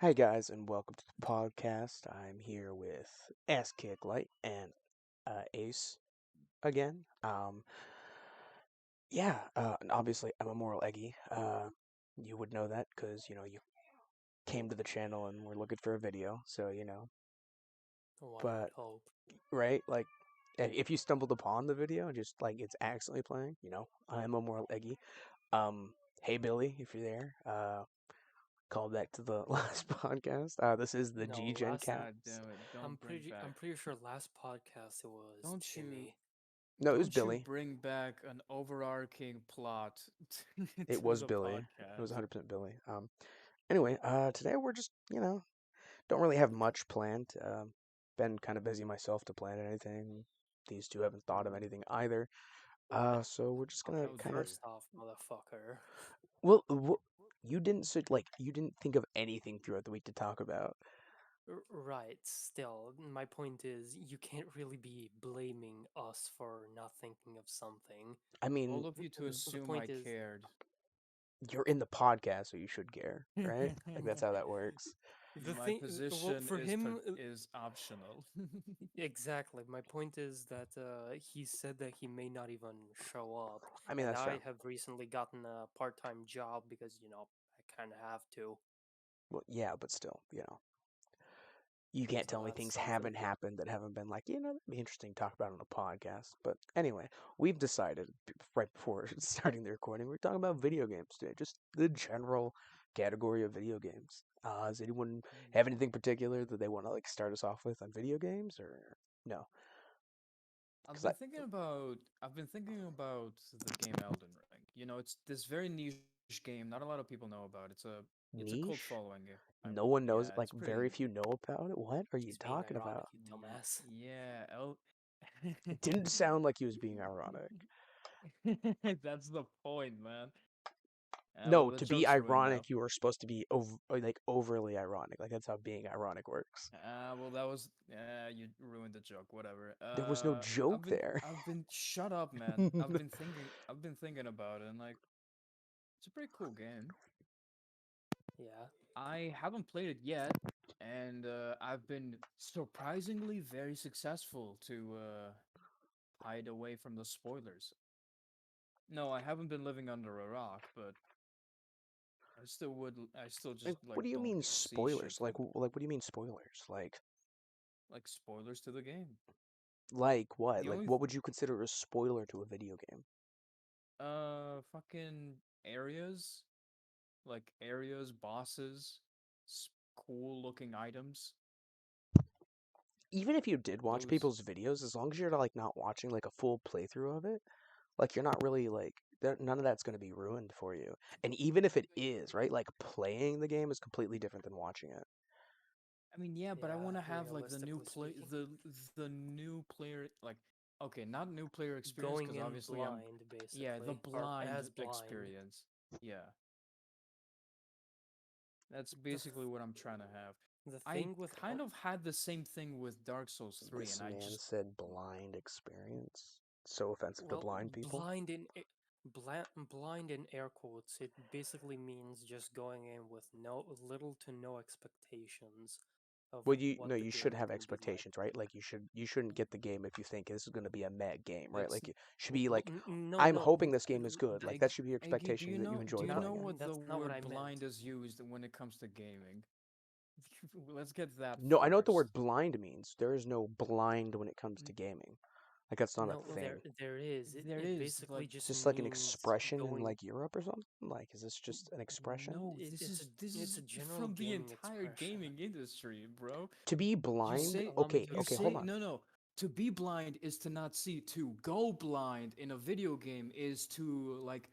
Hi guys, and welcome to the podcast. I'm here with Ass Kick Light and Ace again. And obviously I'm a moral eggy. You would know that because you came to the channel and were looking for a video, so you know. One would But hope. right, like, if you stumbled upon the video and just like it's accidentally playing, I'm a moral eggy. Um, hey Billy, if you're there, call back to the last podcast. This is the No, DegenCast. last God damn it! I'm Don't bring pretty back. I'm pretty sure last podcast it was Don't you? Timmy. No, it was Don't you Billy. bring back an overarching plot It to was the Billy. It was podcast? 100% Billy. Anyway, today we're just, don't really have much planned. Been kind of busy myself to plan anything. These two haven't thought of anything either. So we're just gonna That was kind of, rude. First off, motherfucker. well, you didn't you didn't think of anything throughout the week to talk about. Right, still, my point is you can't really be blaming us for not thinking of something. I mean, Bold of you to The assume I point is cared. you're in the podcast, so you should care, right? Like that's how that works. the My thing well position for him is optional. exactly. My point is that he said that he may not even show up, I mean, and that's true. I have recently gotten a part-time job because I kind of have to. Well, yeah, but still, you can't tell So me that's things something. haven't happened that haven't been like, that'd be interesting to talk about on a podcast. But anyway, we've decided right before starting the recording, we're talking about video games today, just the general category of video games. Does anyone have anything particular that they want to like start us off with on video games, or no? I've Because I been thinking about I've been thinking about the game Elden Ring. It's this very niche game. Not a lot of people know about. It's a cult niche, following. no one knows. Yeah, Like it's very pretty. few know about it. What are you He's being talking ironic, about? you dumbass. Yeah, It didn't sound like he was being ironic. That's the point, man. No, Well, the to be joke's ruined now. ironic, you were supposed to be like overly ironic. Like that's how being ironic works. Well, that was you ruined the joke. Whatever. There was no joke there. I've been shut up, man. I've been thinking about it, and like, it's a pretty cool game. Yeah. I haven't played it yet, and I've been surprisingly very successful to hide away from the spoilers. No, I haven't been living under a rock, but I still just Like, like what do you don't mean see shit spoilers? from Like, what do you mean spoilers? like spoilers to the game. Like what? The Like, only what would you consider a spoiler to a video game? fucking areas, like areas, bosses, cool looking items. Even if you did watch Those people's videos, as long as you're like not watching like a full playthrough of it, like you're not really like none of that's going to be ruined for you. And even if it is, right? Like playing the game is completely different than watching it. I mean, yeah, but I Yeah, want to have like realistically speaking. the new player like okay, not new player experience Going because in obviously I'm blind, yeah, the basically. Or blind as blind. experience. Yeah. That's The, basically what I'm trying to have. the I thing with kind of had the same thing with Dark Souls 3 This and I man just said blind experience. So offensive to well, blind people. blind in air quotes, it basically means just going in with no little to no expectations of Well, you what no, the you should game is have going to be like. expectations, right? Like you shouldn't get the game if you think this is going to be a meh game, right? it's Like you should be Well, like, no, I'm no, hoping this game is good. Like that should be your Eggy, expectation that you enjoy do you not know playing it. what the that's not what I word meant. blind is used when it comes to gaming? Let's get that No, I know what the first. word blind means. There is no blind when it comes to gaming. Like that's not a No, thing. there is. There It is basically like Is just this like an means expression in going. like Europe or something? Like is this just an expression? no, this It's is a general from the gaming entire expression. gaming industry, bro. To be You blind? say Allow me to you Okay, hold say on. explain. no. To be blind is to not see. To go blind in a video game is to like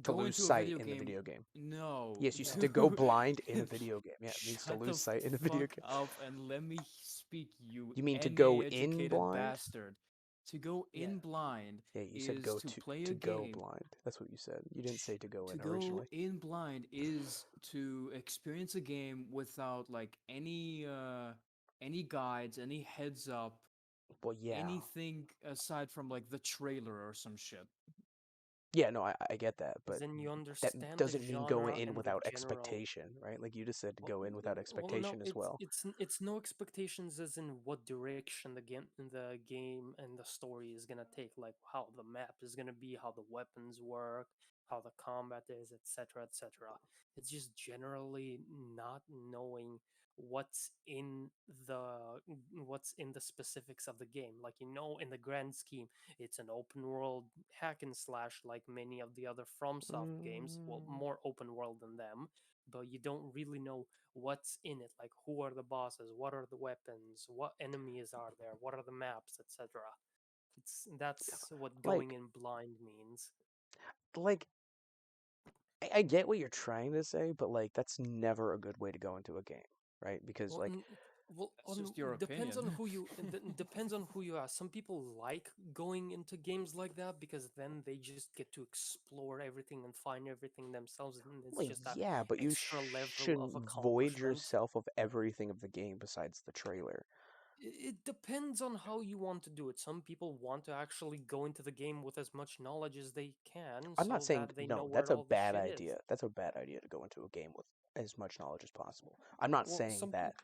To go lose into a sight video in the game. video game. No, Yes, you said No. to go blind in a video game. Yeah, it means to shut the lose sight in a video fuck game. up and let me speak, you You mean to NA go in educated blind? bastard. To go Yeah. in blind Yeah, you said is go to play a to go game. blind. That's what you said. You didn't say to go To in go originally. in blind is to experience a game without like any guides, any heads up, Well, yeah. anything aside from like the trailer or some shit. Yeah, no, I get that, because but then you that understand the doesn't mean go genre in and the without general. expectation, right? Like you just said, to Well, go in without no, expectation as well. it's no expectations as in what direction the game and the story is gonna take, like how the map is gonna be, how the weapons work, how the combat is, etc., etc. It's just generally not knowing what's in the specifics of the game. Like, in the grand scheme, it's an open world hack and slash like many of the other FromSoft games. Well, Mm, more open world than them, but you don't really know what's in it, like who are the bosses, what are the weapons, what enemies are there, what are the maps, etc. That's what going like, in blind means. like I get what you're trying to say, but like that's never a good way to go into a game, right? Because Well, like, That's just your depends on opinion. depends on who you are. Some people like going into games like that because then they just get to explore everything and find everything themselves, and it's well, just a yeah, but you extra level of shouldn't void accomplishment. yourself of everything of the game besides the trailer. It depends on how you want to do it. Some people want to actually go into the game with as much knowledge as they can I'm not so saying that they know no, where that's a all the bad shit is. idea. That's a bad idea to go into a game with as much knowledge as possible. I'm not Well, saying that.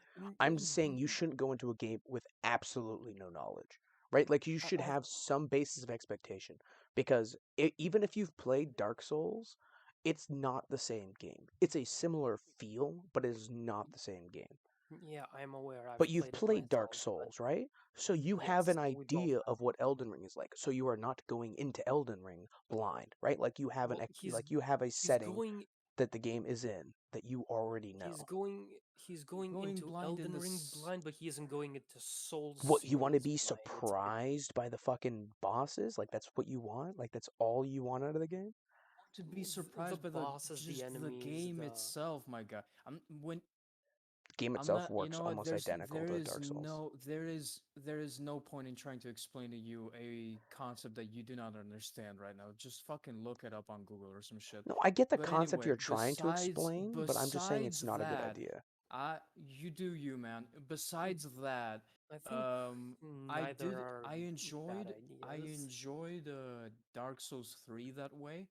I'm just saying you shouldn't go into a game with absolutely no knowledge, right? Like you should I've have some basis of expectation because even if you've played Dark Souls, it's not the same game. It's a similar feel, but it is not the same game. Yeah, I'm aware. I've But you've played it played Dark myself, but Souls, right? So you have yes, an we both idea have. of what Elden Ring is like. So you are not going into Elden Ring blind, right? Like you have Well, he's you have a he's setting going that the game is in that you already he's know. going he's going Going into blind in Elden Ring this blind, but he isn't going into Soul What, you want to series be blind. It's surprised by the fucking bosses? Like that's what you want? Like that's all you want out of the game? to be the surprised by the bosses, the just the enemies, game the itself, my god. The game I'm itself not, works what, almost identical to Dark Souls. there is no point in trying to explain to you a concept that you do not understand right now. Just fucking look it up on Google or some shit. No, I get the But concept anyway, you're trying to explain, but I'm just saying it's besides not a good that, idea. you do you, man. Besides that, I think um neither are bad I ideas. enjoyed Dark Souls 3 that way.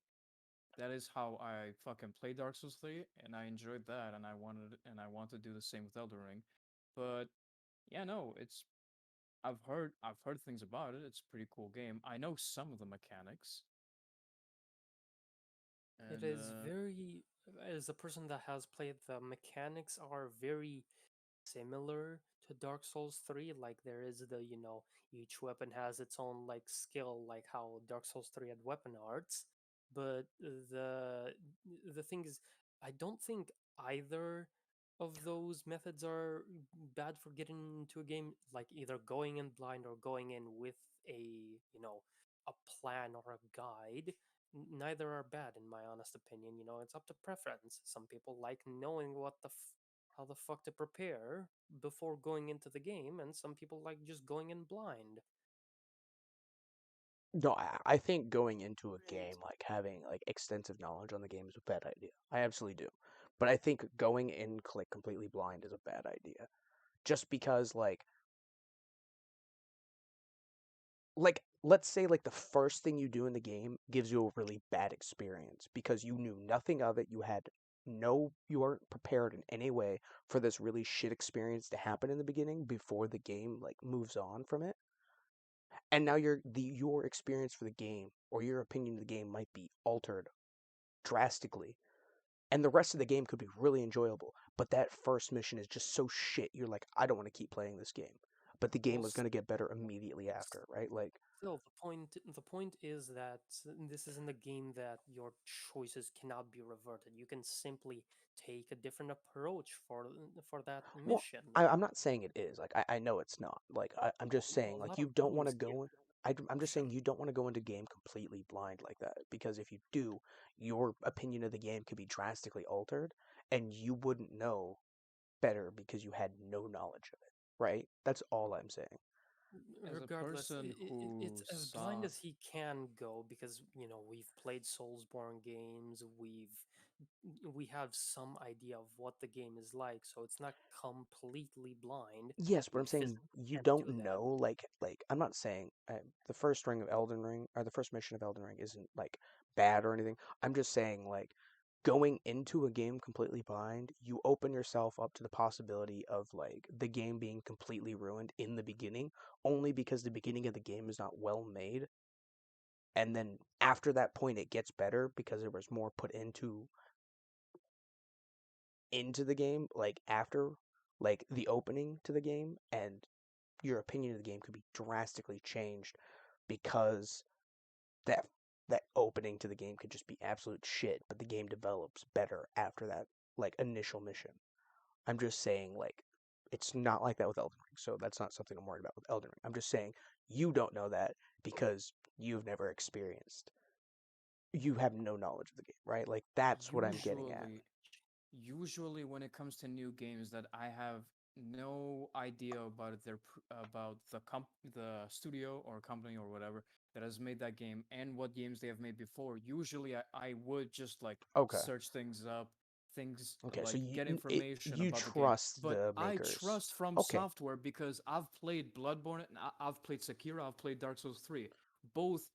That is how I fucking play Dark Souls 3, and I enjoyed that, and I want to do the same with Elden Ring. But yeah, no, I've heard things about it. It's a pretty cool game. I know some of the mechanics, It and is very, as a person that has played, the mechanics are very similar to Dark Souls 3. Like there is each weapon has its own like skill, like how Dark Souls 3 had weapon arts. But the thing is, I don't think either of those methods are bad for getting into a game, like either going in blind or going in with a, a plan or a guide. Neither are bad in my honest opinion. It's up to preference. Some people like knowing how the fuck to prepare before going into the game, and some people like just going in blind. No, I think going into a game, like having like extensive knowledge on the game is a bad idea. I absolutely do. But I think going in like completely blind is a bad idea. Just because like let's say like the first thing you do in the game gives you a really bad experience because you knew nothing of it, you weren't prepared in any way for this really shit experience to happen in the beginning before the game like moves on from it. And now your experience for the game or your opinion of the game might be altered drastically. And the rest of the game could be really enjoyable, but that first mission is just so shit. You're like, I don't want to keep playing this game. But the game Well, was going to get better immediately after, right? Like, still, the point is that this isn't a game that your choices cannot be reverted. You can simply take a different approach for that well, mission. I'm not saying it is. Like, I know it's not. Like, I'm just Well, saying, a like, lot you of don't want to games give go. I'm just saying option. you don't want to go into game completely blind like that because if you do, your opinion of the game could be drastically altered, and you wouldn't know better because you had no knowledge of it, right? That's all I'm saying. as a Regardless, person it's who as blind saw as he can go because we've played Soulsborne games. We have some idea of what the game is like, so it's not completely blind. Yes, but We I'm saying physically you can't don't do that. know. Like I'm not saying the first ring of Elden Ring or the first mission of Elden Ring isn't like bad or anything. I'm just saying, like, going into a game completely blind, you open yourself up to the possibility of like the game being completely ruined in the beginning, only because the beginning of the game is not well made, and then after that point it gets better because there was more put into the game, like after like the opening to the game, and your opinion of the game could be drastically changed because that that opening to the game could just be absolute shit, but the game develops better after that like initial mission. I'm just saying like it's not like that with Elden Ring, so that's not something I'm worried about with Elden Ring. I'm just saying you don't know that because you've never experienced. You have no knowledge of the game, right? Like that's what I'm getting at. Usually, usually when it comes to new games that I have no idea about about the studio or company or whatever that has made that game and what games they have made before, usually I would just like Okay. search things up, things Okay, so like get information you about the game. trust But the I makers. trust From Okay. Software because I've played Bloodborne and I've played Sekiro, I've played Dark Souls 3. Both,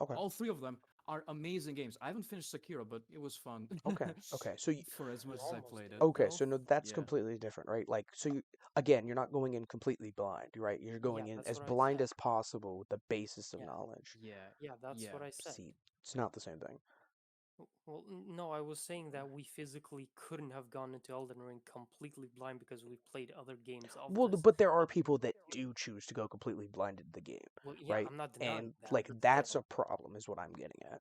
Okay. all three of them are amazing games. I haven't finished Sekiro, but it was fun Okay. Okay. So for as We much as I almost played did it. okay, both. so no, that's Yeah. completely different, right? Like, so you, again, you're not going in completely blind, right? You're going Yeah, in that's as what I blind said. as possible with the basis of Yeah, knowledge. Yeah. yeah, that's Yeah. what I said. See, it's not the same thing. Well, no, I was saying that we physically couldn't have gone into Elden Ring completely blind because we played other games of Well, this. but there are people that do choose to go completely blind into the game, Well, yeah, right? I'm not denying And that, like but that's a still. problem, is what I'm getting at.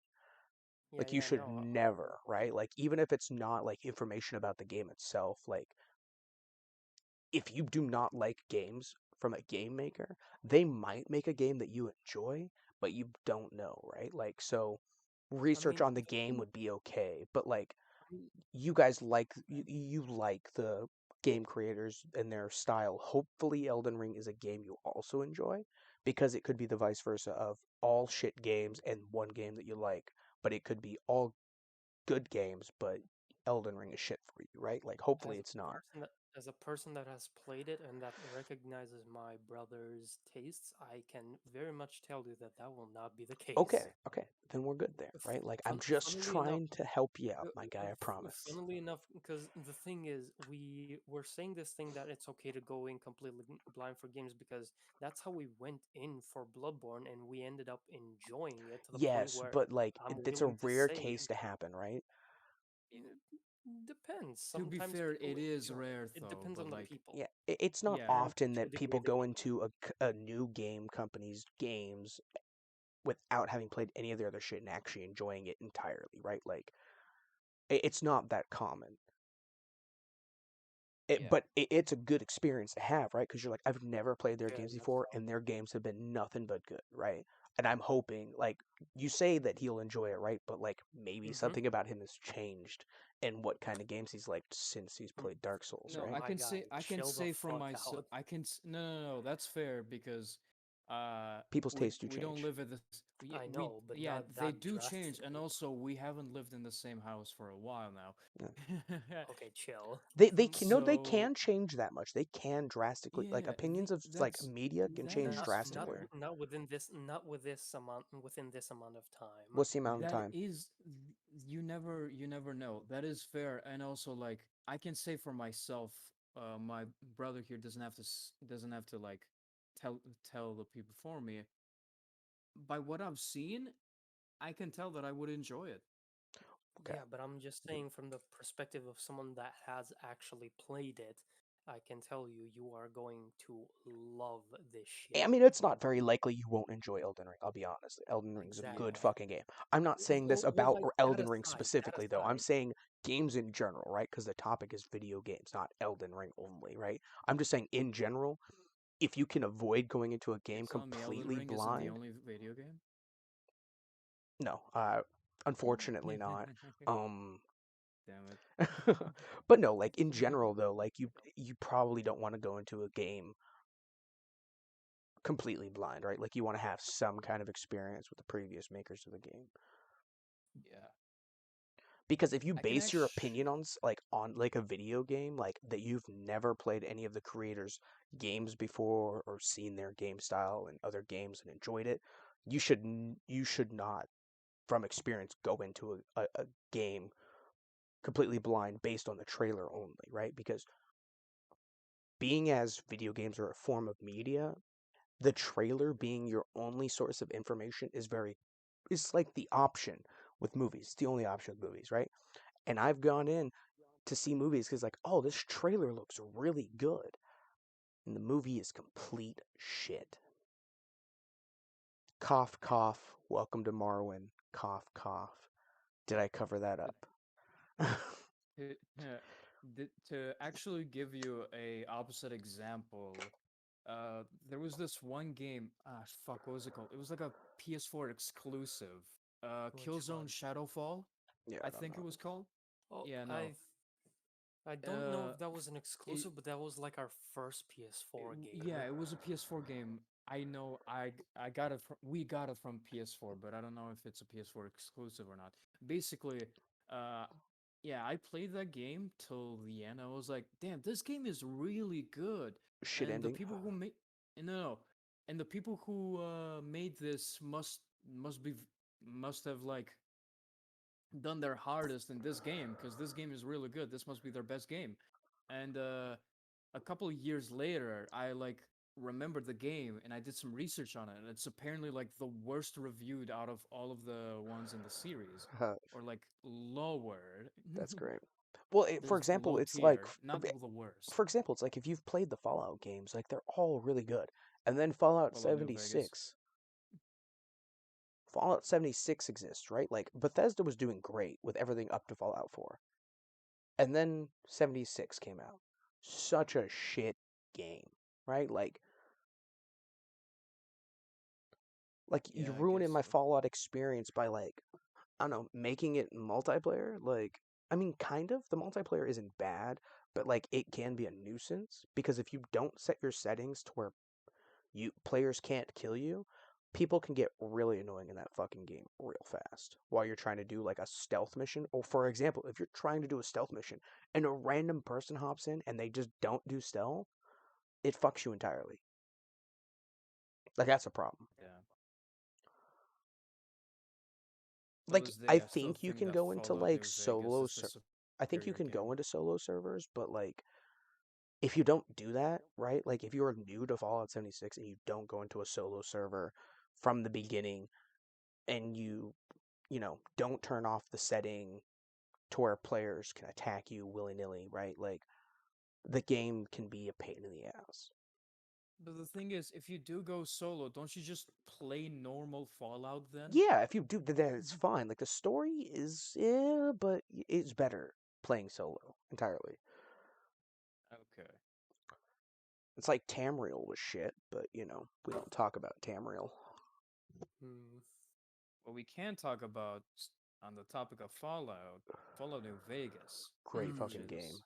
Yeah, Like you yeah, should no. never, right? Like even if it's not like information about the game itself, like if you do not like games from a game maker, they might make a game that you enjoy, but you don't know, right? Like, so I research mean, on the the game thing, would be okay, but like mm, you guys like you like the game creators and their style. Hopefully, Elden Ring is a game you also enjoy because it could be the vice versa of all shit games and one game that you like, but it could be all good games, but Elden Ring is shit for you, right? Like, hopefully, it's not. as a person that has played it and that recognizes my brother's tastes, I can very much tell you that that will not be the case. Okay, okay, then we're good there, right? Like, I'm Fun, just funnily enough, trying to help you out, my guy, I promise. funnily enough, because the thing is, we were saying this thing that it's okay to go in completely blind for games because that's how we went in for Bloodborne, and we ended up enjoying it to the point Yes, where but like, I'm it's a willing to rare say case to happen, right? it depends. To be Sometimes fair, people it is enjoy it. rare It though, depends but on the like, people Yeah, it's not yeah. and often to a that degree people the go game. into a new game company's games without having played any of their other shit and actually enjoying it entirely, right? Like, it's not that common. Yeah. It's a good experience to have, right? Because you're like, I've never played their Very games much before, so. and their games have been nothing but good, right? And I'm hoping, like, you say that he'll enjoy it, right? But like, maybe Mm-hmm. something about him has changed and what kind of games he's liked since he's played Dark Souls, No, Oh right? my god, I can chill the say from fuck myself. out. No, no, no. That's fair because People's tastes do we don't change. live at this. I know, but Yeah, not they that do change, and drastically. also we haven't lived in the same house for a while Yeah. now. Okay, chill. They can no, they So can change that much. They can drastically like yeah, opinions of like media can that change Not is not drastically. fair. not within this not with this amount within this amount of time. What's the amount of That time? is, you never know. That is fair, and also like I can say for myself, my brother here doesn't have to like tell the people for me. By what I've seen, I can tell that I would enjoy it. Okay. Yeah, but I'm just saying from the perspective of someone that has actually played it, I can tell you you are going to love this I shit. mean, it's not very likely you won't enjoy Elden Ring. I'll be honest. Elden Ring's a good Exactly. fucking game. I'm not saying this about Like Elden Ring specifically, though. I'm saying games in general, right? Because the topic is video games, not Elden Ring only, right? I'm just saying in general, if you can avoid going into a You're game telling me Elden completely Ring isn't the blind, only video game? no, unfortunately not. Um, Damn it. but no, like in general though, like you probably don't want to go into a game completely blind, right? Like you want to have some kind of experience with the previous makers of the game. Yeah. Because if you I can base your actually. opinion on like a video game, like that you've never played any of the creators' games before or seen their game style in other games and enjoyed it, you should not from experience go into a game completely blind based on the trailer only, right? Because being as video games are a form of media, the trailer being your only source of information is like the option with movies. It's the only option with movies, right? And I've gone in to see movies because like, oh, this trailer looks really good. And the movie is complete shit. Cough, cough. Welcome to Marwin. Cough, cough. Did I cover that up? To, to actually give you a opposite example, there was this one game. Ah, fuck, what was it called? It was like a PS4 exclusive. Which Killzone one? Shadowfall, Yeah, I I don't think it know. was called. Oh, Yeah, no. I don't know Uh, if that was an it, exclusive, but that was like our first PS4 yeah, game. it was a PS4 game. I know I got it from we got it from PS4, but I don't know if it's a PS4 exclusive or not. Basically, uh yeah, I played that game till the end. I was like, "Damn, this game is really good." Shit And the ending. people who made no, and the people who made this must have like done their hardest in this game because this game is really good. This must be their best game. And a couple of years later, I like remembered the game and I did some research on it, and it's apparently like the worst reviewed out of all of the ones in the series, or like lower. That's great. Well, for There's example, below it's like, tier, not the worst. for example, it's like if you've played the Fallout games, like they're all really good. And then Fallout Fallout New Vegas. 76, Fallout 76 exists, right? Like Bethesda was doing great with everything up to Fallout 4. And then 76 came out. Such a shit game, right? Like you Yeah, I ruining guess my so. Fallout experience by like, I don't know, making it multiplayer. Like, I mean, kind of. The multiplayer isn't bad, but like it can be a nuisance because if you don't set your settings to where you players can't kill you, people can get really annoying in that fucking game real fast while you're trying to do like a stealth mission. Or for example, if you're trying to do a stealth mission and a random person hops in and they just don't do stealth, it fucks you entirely. Like that's a problem. Yeah. To Like this day, I I still think you think can that go into Fallout like New Vegas solo is the I think you superior can go game. into solo servers, but like if you don't do that, right? Like if you're new to Fallout 76 and you don't go into a solo server from the beginning and don't turn off the setting to where players can attack you willy-nilly, right? Like the game can be a pain in the ass. But the thing is, if you do go solo, don't you just play normal Fallout then? Yeah, if you do that, it's fine. Like the story is, yeah, but it's better playing solo entirely. Okay. It's like Tamriel was shit, but we don't talk about Tamriel. Hmm. What we can talk about on the topic of Fallout New Vegas, Great which fucking Hmm. game.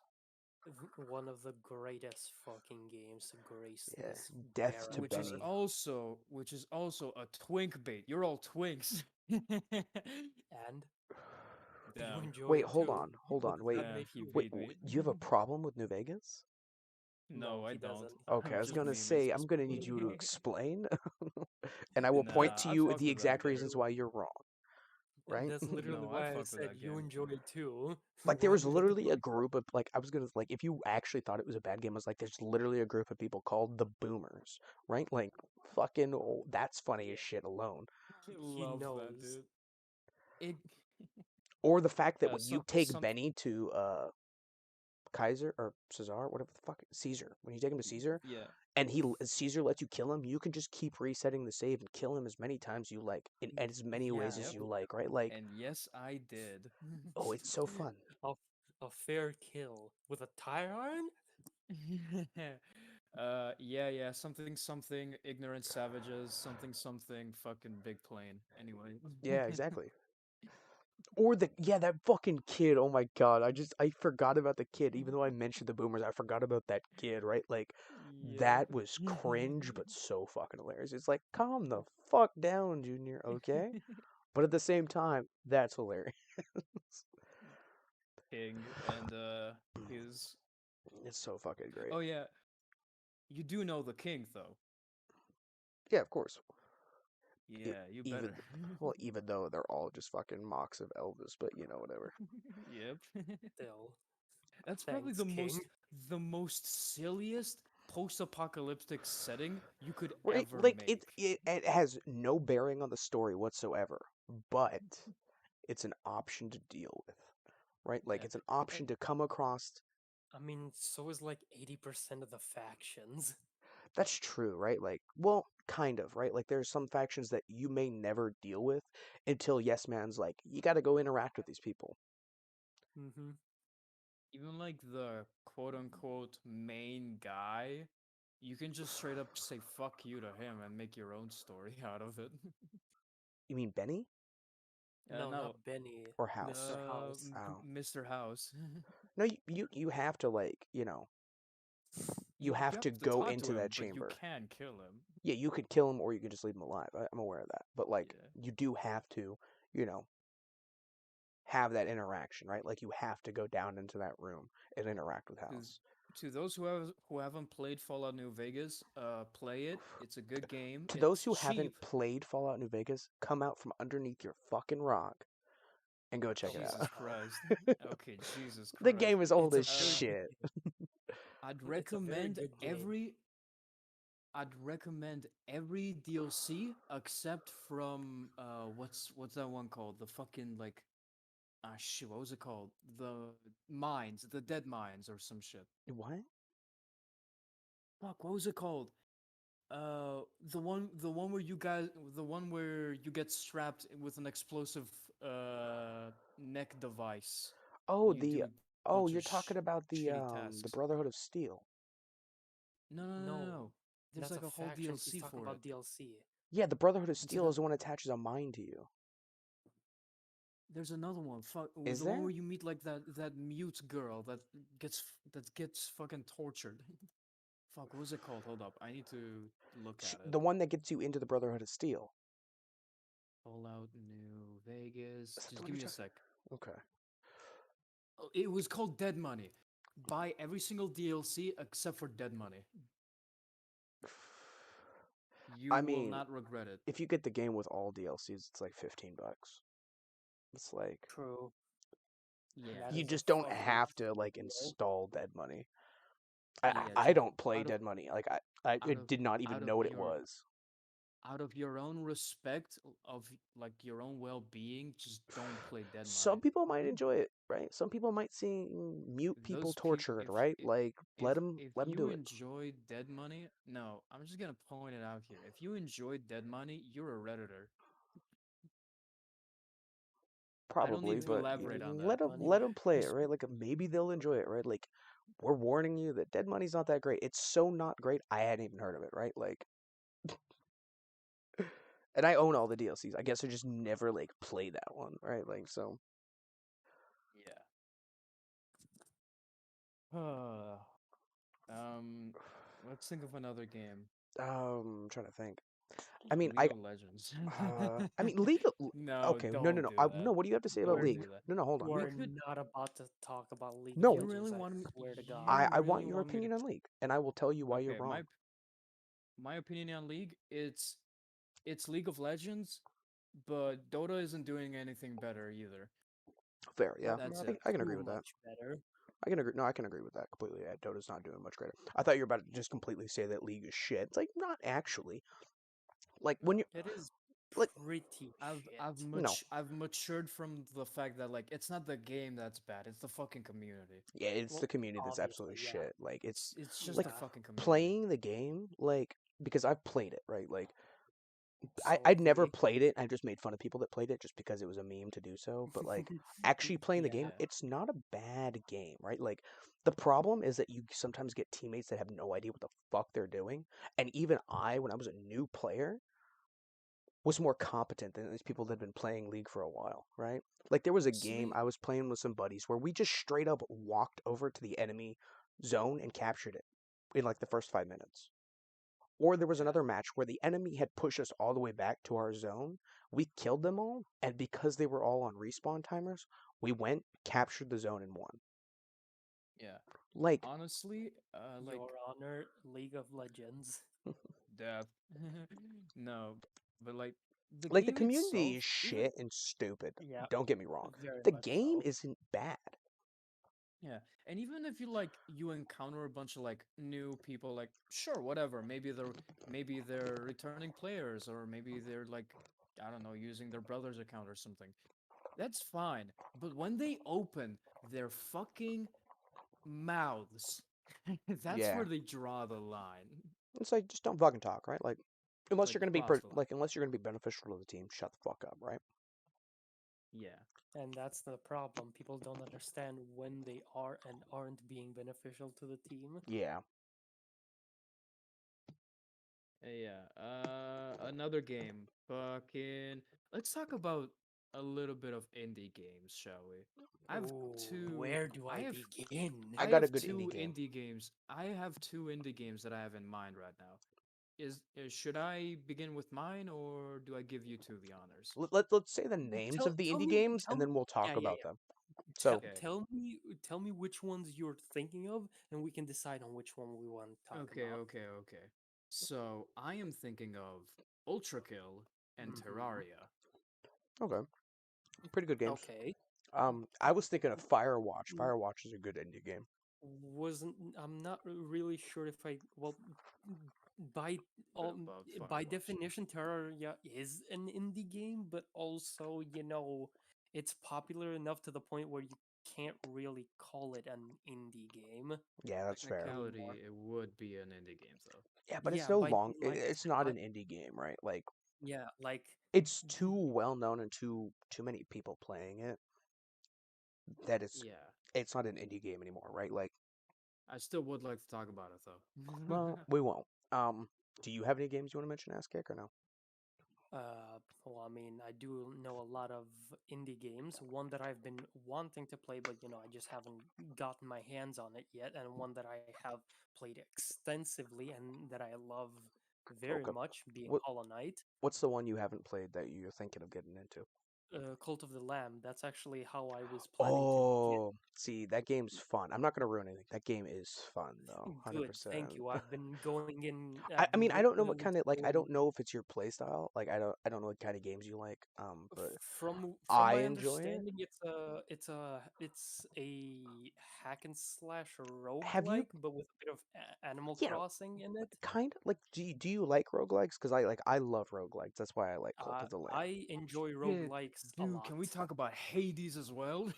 is One of the greatest fucking games to grace Yeah, this Death to era which for is me. Benny. also which is also a twink bait. You're all twinks. And do you Damn, enjoy Wait, it too? hold What on, does wait, that damn, make he you? wait. beat me. Do you have a problem with New Vegas? No, No, I he don't. doesn't. Okay, I I'm was just gonna memeing say this. I'm gonna need you to explain, and I will point Nah, to I you fuck the with that exact game. reasons why you're wrong. And Right? that's literally No, I why I fuck with said that you game. enjoy it too. Like there Why was did it literally a group of like I was gonna like if you actually thought it was a bad game, I was like there's literally a group of people called the Boomers, right? Like fucking that's funny as shit alone. I he love that, knows? dude. It Or the fact that when you take some Benny to Kaiser or Caesar, whatever the fuck Caesar, when you take him to Caesar yeah. and Caesar lets you kill him, you can just keep resetting the save and kill him as many times you like in as many ways Yeah, as Yep. you like, right? Like, And yes, I did. oh, it's so fun. a, a fair kill with a tire iron. Yeah, something, ignorant savages, something, fucking big plane. Anyway. Yeah, exactly. Or that fucking kid. Oh my god, I forgot about the kid. Even though I mentioned the boomers, I forgot about that kid. Right, like Yep. that was cringe, but so fucking hilarious. It's like calm the fuck down, Junior. Okay, but at the same time, that's hilarious. King and his It's so fucking great. oh yeah, you do know the king though. Yeah, of course. E- Yeah, you even better. well, even though they're all just fucking mocks of Elvis, but whatever. Yep. Still, That's probably thanks, King. the most silliest post-apocalyptic setting you could Right? ever Like make. it has no bearing on the story whatsoever, but it's an option to deal with, right? Like Yeah. it's an And option to come across. I mean, so is like 80% of the factions. That's true, right? Like, well, kind of, right? Like there's some factions that you may never deal with until Yes Man's like, you got to go interact with these people. Mm-hmm. even like the quote unquote main guy, you can just straight up say fuck you to him and make your own story out of it. You mean Benny No, No, not Benny. or House? Mr. House. Oh. Mr. House. No, you have to like, you You have have to to go talk to into that him, but you chamber. can kill him. Yeah, you could kill him or you could just leave him alive. I'm aware of that. But like Yeah. you do have to, you know, have that interaction, right? Like you have to go down into that room and interact with To, House. to those who haven't played Fallout New Vegas, play it. It's a good game. To those It's who haven't cheap. played Fallout New Vegas, come out from underneath your fucking rock and go check Oh it my Jesus out. god. Christ. Okay, Jesus The Christ. game is old It's a as very Uh, good shit. game. I'd It's a very recommend good game. every I'd recommend every DLC except from what's that one called? The fucking like shit, what was it called? The mines, the dead mines or some shit. What? Fuck, what was it called? The one where you guys the one where you get strapped with an explosive neck device. Oh, You do the a oh, bunch you're of talking about shitty the tasks. Brotherhood of Steel. No, no, no, no, No, no. There's that's a like a whole faction. He's DLC talking for it. about DLC. Yeah, the Brotherhood of It's like Steel a is the one that attaches a mine to you. There's another one. Fuck, Is the one there? where you meet like that mute girl that gets fucking tortured. Fuck, what was it called? Hold up, I need to look at it. The one that gets you into the Brotherhood of Steel. Fallout New Vegas. Is that the Just one give you're me a talking? sec. Okay. Oh, it was called Dead Money. Buy every single DLC except for Dead Money. You I will mean, not regret it. if you get the game with all DLCs, it's like $15. It's like True. And Yeah, that you is a just don't fucking have to like deal. install Dead Money. yeah. I Just don't play out of Dead Money. Like I out of did not out even of know what it your was. out of your own respect of like your own well-being, just don't play Dead Some Money. people might enjoy it, right? Some people might see mute people Those pe tortured, right? Like if let them you do it. enjoy Dead Money, no, I'm just gonna point it out here. If you enjoy Dead Money, you're a redditor. I don't Probably, need to You but elaborate on Dead that. Money. let them play it, Just right? Like maybe they'll enjoy it, right? Like we're warning you that Dead Money's not that great. It's so not great. I hadn't even heard of it, right? Like, and I own all the DLCs. I guess I just never like played that one, right? Like so. yeah. Uh, um, let's think of another game. I'm trying to think. I mean, League of Legends. I mean, League. No, Okay, no, no, don't no. do that. No, what do you have to say about Don't League? do that. No, no, hold on. You We are could. not about to talk about League of No, You really Legends, I want me? swear to God. You I want really your want me to? opinion on League, and I will tell you why you're Okay, wrong. my opinion on League. It's League of Legends, but Dota isn't doing anything better either. Fair, yeah. Not That's not it. I can agree too with that. much better. I can agree. No, I can agree with that completely. Yeah, Dota's not doing much greater. I thought you were about to just completely say that League is shit. It's like not actually. Like when you It is like pretty shit. no, I've matured from the fact that like it's not the game that's bad, it's the fucking community. yeah, it's the Well, community that's absolutely obviously, yeah. shit. Like it's It's just like the Yeah. fucking community. playing the game like because I've played it right. Like So I'd have never we. played it. I just made fun of people that played it just because it was a meme to do so. But like actually playing the game, Yeah. Yeah. it's not a bad game, right? Like the problem is that you sometimes get teammates that have no idea what the fuck they're doing. And even I, when I was a new player, was more competent than these people that had been playing League for a while, right? Like there was a game Honestly, I was playing with some buddies where we just straight up walked over to the enemy zone and captured it in like the first 5 minutes. Or there was yeah. another match where the enemy had pushed us all the way back to our zone. We killed them all, and because they were all on respawn timers, we went, captured the zone, and won. Yeah. Like, Honestly, Your Honor, League of Legends. death. No, but like the Like the game community is itself, even shit and stupid. Yeah, Don't get me wrong. very The much game so. isn't bad. yeah, and even if you encounter a bunch of like new people, like sure, whatever, maybe they're returning players, or maybe they're like I don't know, using their brother's account or something. That's fine. But when they open their fucking mouths, that's Yeah. where they draw the line. It's like just don't fucking talk, right? Like unless you're Like gonna be cross the line. like unless you're gonna be beneficial to the team, shut the fuck up, right? Yeah. And that's the problem. People don't understand when they are and aren't being beneficial to the team. Yeah. Yeah. Another game. Fucking. Let's talk about a little bit of indie games, shall we? I have Oh, two. where do I I have. begin? I I got a have good indie two game. indie games. I have two indie games that I have in mind right now. Should I begin with mine, or do I give you two the honors? Let's say the names Tell of the tell indie me games tell and me then we'll yeah, talk yeah, about yeah. them. So Okay. Tell me which ones you're thinking of, and we can decide on which one we want to talk Okay. about. Okay. Okay. So I am thinking of Ultra Kill and Hmm. Terraria. okay. Pretty good games. Okay. I was thinking of Firewatch. Mm, Firewatch is a good indie game. Wasn't I'm not really sure if I well by Bit all about by Firewatch. definition Terraria is an indie game, but also it's popular enough to the point where you can't really call it an indie game Yeah, that's fair. anymore. Technicality, it would be an indie game though. Yeah, but it's Yeah, no by long. like I It's said, not by an indie game, right? Like yeah, like it's too well known and too many people playing it that Yeah. it's not an indie game anymore, right? Like, I still would like to talk about it though. well, we won't. Do you have any games you want to mention, Ask Kick, or no? well, I mean, I do know a lot of indie games. One that I've been wanting to play, but I just haven't gotten my hands on it yet, and one that I have played extensively and that I love very Okay. much, being What Hollow Knight. What's the one you haven't played that you're thinking of getting into? Cult of the Lamb. That's actually how I was planning to get. Oh, see, that game's fun. I'm not gonna ruin anything. That game is fun though, Good, thank 100%. you. I've been going in. I mean, I don't know what With kind of like I going don't know if it's your play style. Like I don't know what kind of games you like. But from I my enjoy it. understanding, it's a hack and slash Have you? roguelike, but with a bit of Animal Yeah, Crossing in it. kind of like do you like roguelikes? Because I love roguelikes. That's why I like Cult of the Lamb. I enjoy Shit, roguelikes a dude, lot. can we talk about Hades as well?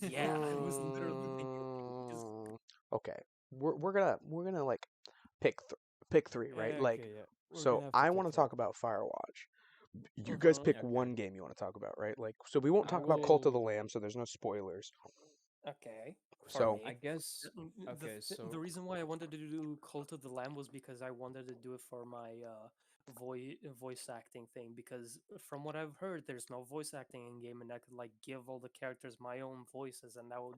Yeah, I was literally thinking because Mm, okay, we're gonna like pick th pick three, right? Like, Okay, yeah. We're so gonna have to I pick want to three. talk about Firewatch. You guys Mhm. pick Okay. one game you want to talk about, right? Like, so we won't I talk about Cult of the will. Lamb, so there's no spoilers. Okay, for So, I me. guess. Okay, The so reason why I wanted to do Cult of the Lamb was because I wanted to do it for my voice acting thing. Because from what I've heard, there's no voice acting in game, and I could like give all the characters my own voices, and that would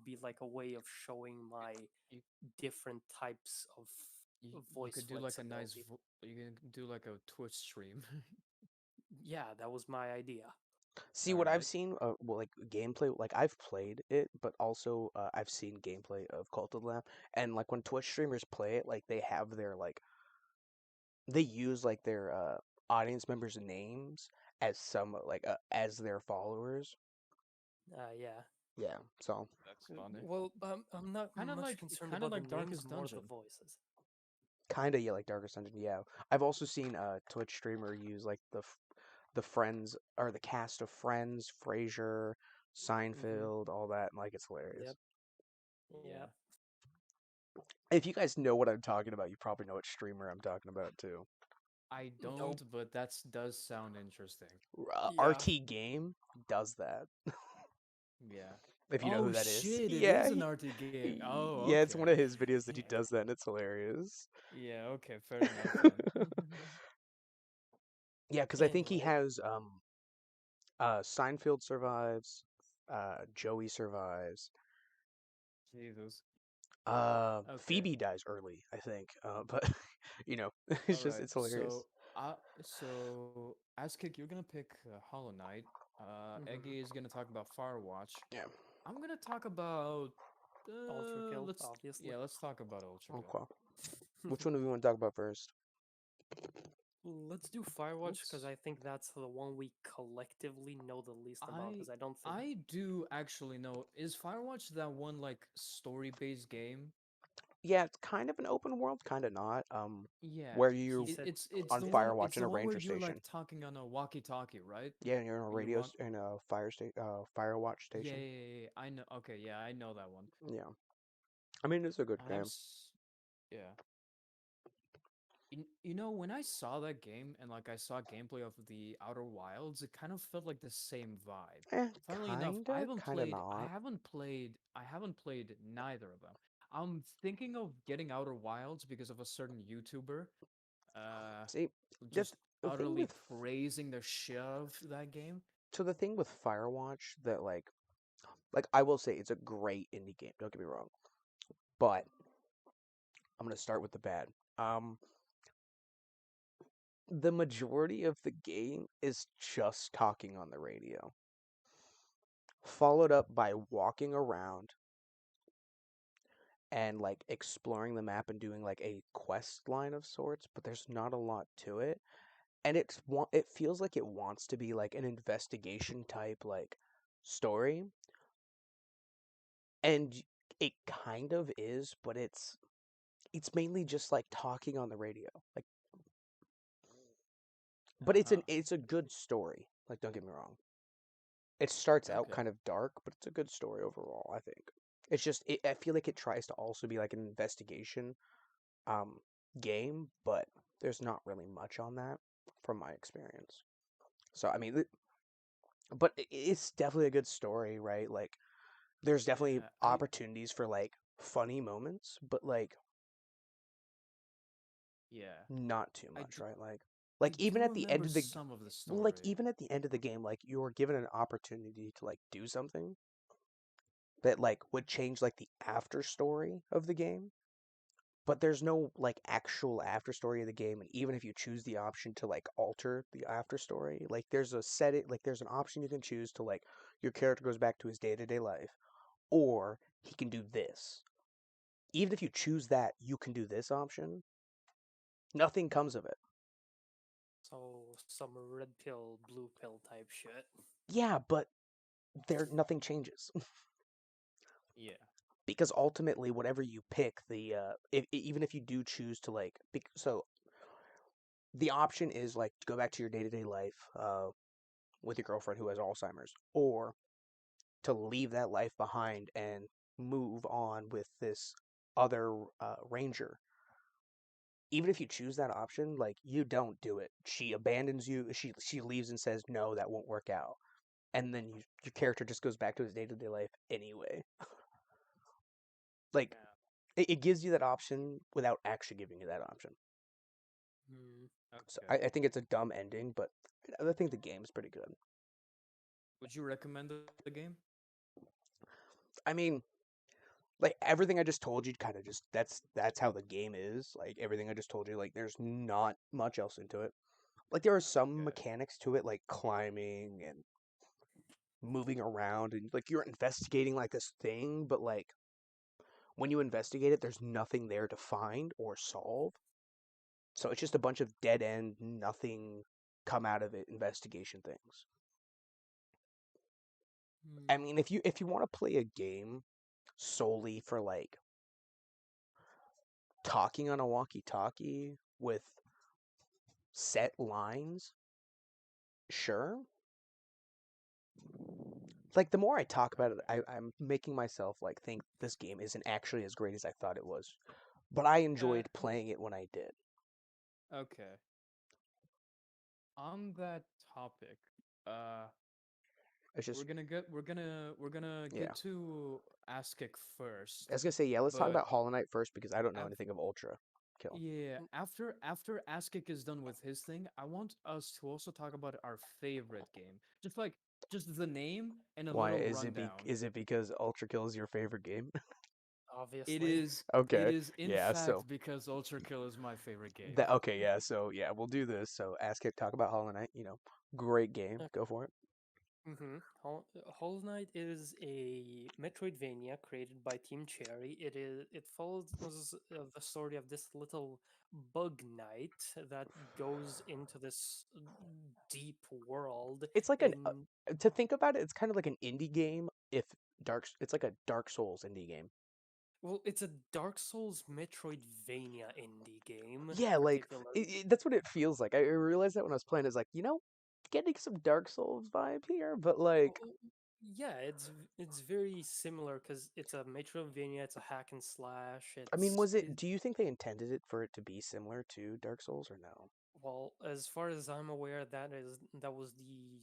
be like a way of showing my you different types of you voice could do like a nice. flexibility. You can do like a Twitch stream. Yeah, that was my idea. see All what I've right. seen, well, like gameplay, like I've played it, but also I've seen gameplay of Cult of the Lamb, and like when Twitch streamers play it, like they have their like they use like their audience members' names as some like as their followers. Yeah. Yeah, so That's funny. Well, I'm not much concerned Kind of about the like names, Darkest more the Dungeon. voices. kind of yeah, like Darkest Dungeon. Yeah, I've also seen a Twitch streamer use like the Friends or the cast of Friends, Frasier, Mm-hmm. Seinfeld, all that, and like it's hilarious. Yep. Yeah. Yep. If you guys know what I'm talking about, you probably know what streamer I'm talking about too. I Nope. don't, but that does sound interesting. Yeah. RT Game does that. Yeah. If you know Oh who that is, shit! It yeah, is an RT game. Oh, yeah, it's one okay. of his videos that he Yeah. does that, and it's hilarious. Yeah. Okay. Fair enough then. Yeah, because I think he Anyway, has Seinfeld survives, Joey survives, Jesus. Okay. Phoebe dies early, I think, but All it's just right. it's hilarious. So Askik, you're gonna pick Hollow Knight. hmm Eggy is gonna talk about Firewatch. Yeah. I'm gonna talk about. Ultra Kill, Let's obviously. Yeah. Let's talk about Ultra Kill. Okay. Which one do we want to talk about first? Let's do Firewatch because Let's. I think that's the one we collectively know the least about. I Because I don't think. I do actually know. Is Firewatch that one like story-based game? Yeah, it's kind of an open world, kind of not. Yeah, Where He you said it's on the collective. one. Firewatch It's in the a one where ranger you're like station. talking on a walkie-talkie, right? Yeah, and you're in a And you radio want. in a Firewatch Yeah, station. yeah, yeah, yeah, I know. Okay, yeah, I know that one. Yeah, I mean it's a good I have. game. Yeah. You know, when I saw that game and like I saw gameplay of the Outer Wilds, it kind of felt like the same vibe. Funnily enough, Kinda not. I haven't played neither of them. I'm thinking of getting Outer Wilds because of a certain YouTuber, uh, See, the just the thing utterly with praising the shit out of that game. the thing with Firewatch that like I will say it's a great indie game. Don't get me wrong, but I'm gonna start with the bad. Um, the majority of the game is just talking on the radio, followed up by walking around and like exploring the map and doing like a quest line of sorts, but there's not a lot to it. And it feels like it wants to be like an investigation type like story, and it kind of is, but it's mainly just like talking on the radio. Like, but Uh-huh. it's a good story. Like, don't get me wrong. It starts out Okay. kind of dark, but it's a good story overall, I think. It's just I feel like it tries to also be like an investigation um game, but there's not really much on that from my experience. So I mean, but it's definitely a good story, right? Like there's definitely Yeah, opportunities for like funny moments, but yeah. not too I much, do right? I Like even do at the end remember of the some of the like story. even at the end of the game, like you're given an opportunity to like do something that like would change like the after story of the game, but there's no like actual after story of the game. And even if you choose the option to like alter the after story, like there's an option you can choose to like your character goes back to his day-to-day life, or he can do this. Even if you choose that you can do this option, nothing comes of it. So some red pill, blue pill type shit. Yeah, but there nothing changes. Yeah. Because ultimately whatever you pick, even if you do choose to like so the option is like to go back to your day-to-day life with your girlfriend who has Alzheimer's, or to leave that life behind and move on with this other ranger. Even if you choose that option, like you don't do it. She abandons you. She leaves and says no, that won't work out. And then your character just goes back to his day-to-day life anyway. Like Yeah. it gives you that option without actually giving you that option. Hmm. So Okay. I think it's a dumb ending, but I think the game's pretty good. Would you recommend the game? I mean, like everything I just told you, kind of just that's how the game is. Like everything I just told you, like there's not much else into it. Like there are some Okay. mechanics to it, like climbing and moving around, and like you're investigating like this thing, but like when you investigate it, there's nothing there to find or solve. So it's just a bunch of dead end, nothing come out of it investigation things. I Hmm. mean, if you want to play a game solely for like talking on a walkie-talkie with set lines, sure. Like the more I talk about it, Okay. I'm making myself like think this game isn't actually as great as I thought it was. But I Uh, enjoyed playing it when I did. okay. On that topic, uh, It's just we're gonna yeah. get to Askic I first, was gonna say yeah. Let's talk but about Hollow Knight first because I don't know af anything of Ultra Kill. yeah, after Askic is done with his thing, I want us to also talk about our favorite game. Just the name and a Why little is rundown. is it because Ultra Kill is your favorite game? It Obviously. is it Okay, is in yeah. fact So because Ultra Kill is my favorite game. that okay, yeah. So yeah, we'll do this. So Ask It, talk about Hollow Knight. Great game. Uh, Go for it. Hollow Knight is a Metroidvania created by Team Cherry. It follows the story of this little bug knight that goes into this deep world It's like an in to think about it, it's kind of like an indie game. If it's like a Dark Souls indie game. well, it's a Dark Souls Metroidvania indie game, Yeah, like particularly. that's what it feels like. I realized that when I was playing, it's like getting some Dark Souls vibe here, but Oh, like, oh, yeah, it's very similar because it's a Metroidvania. It's a hack and slash. I mean, It's it, do you think they intended it for it to be similar to Dark Souls or no? well, as far as I'm aware, that was the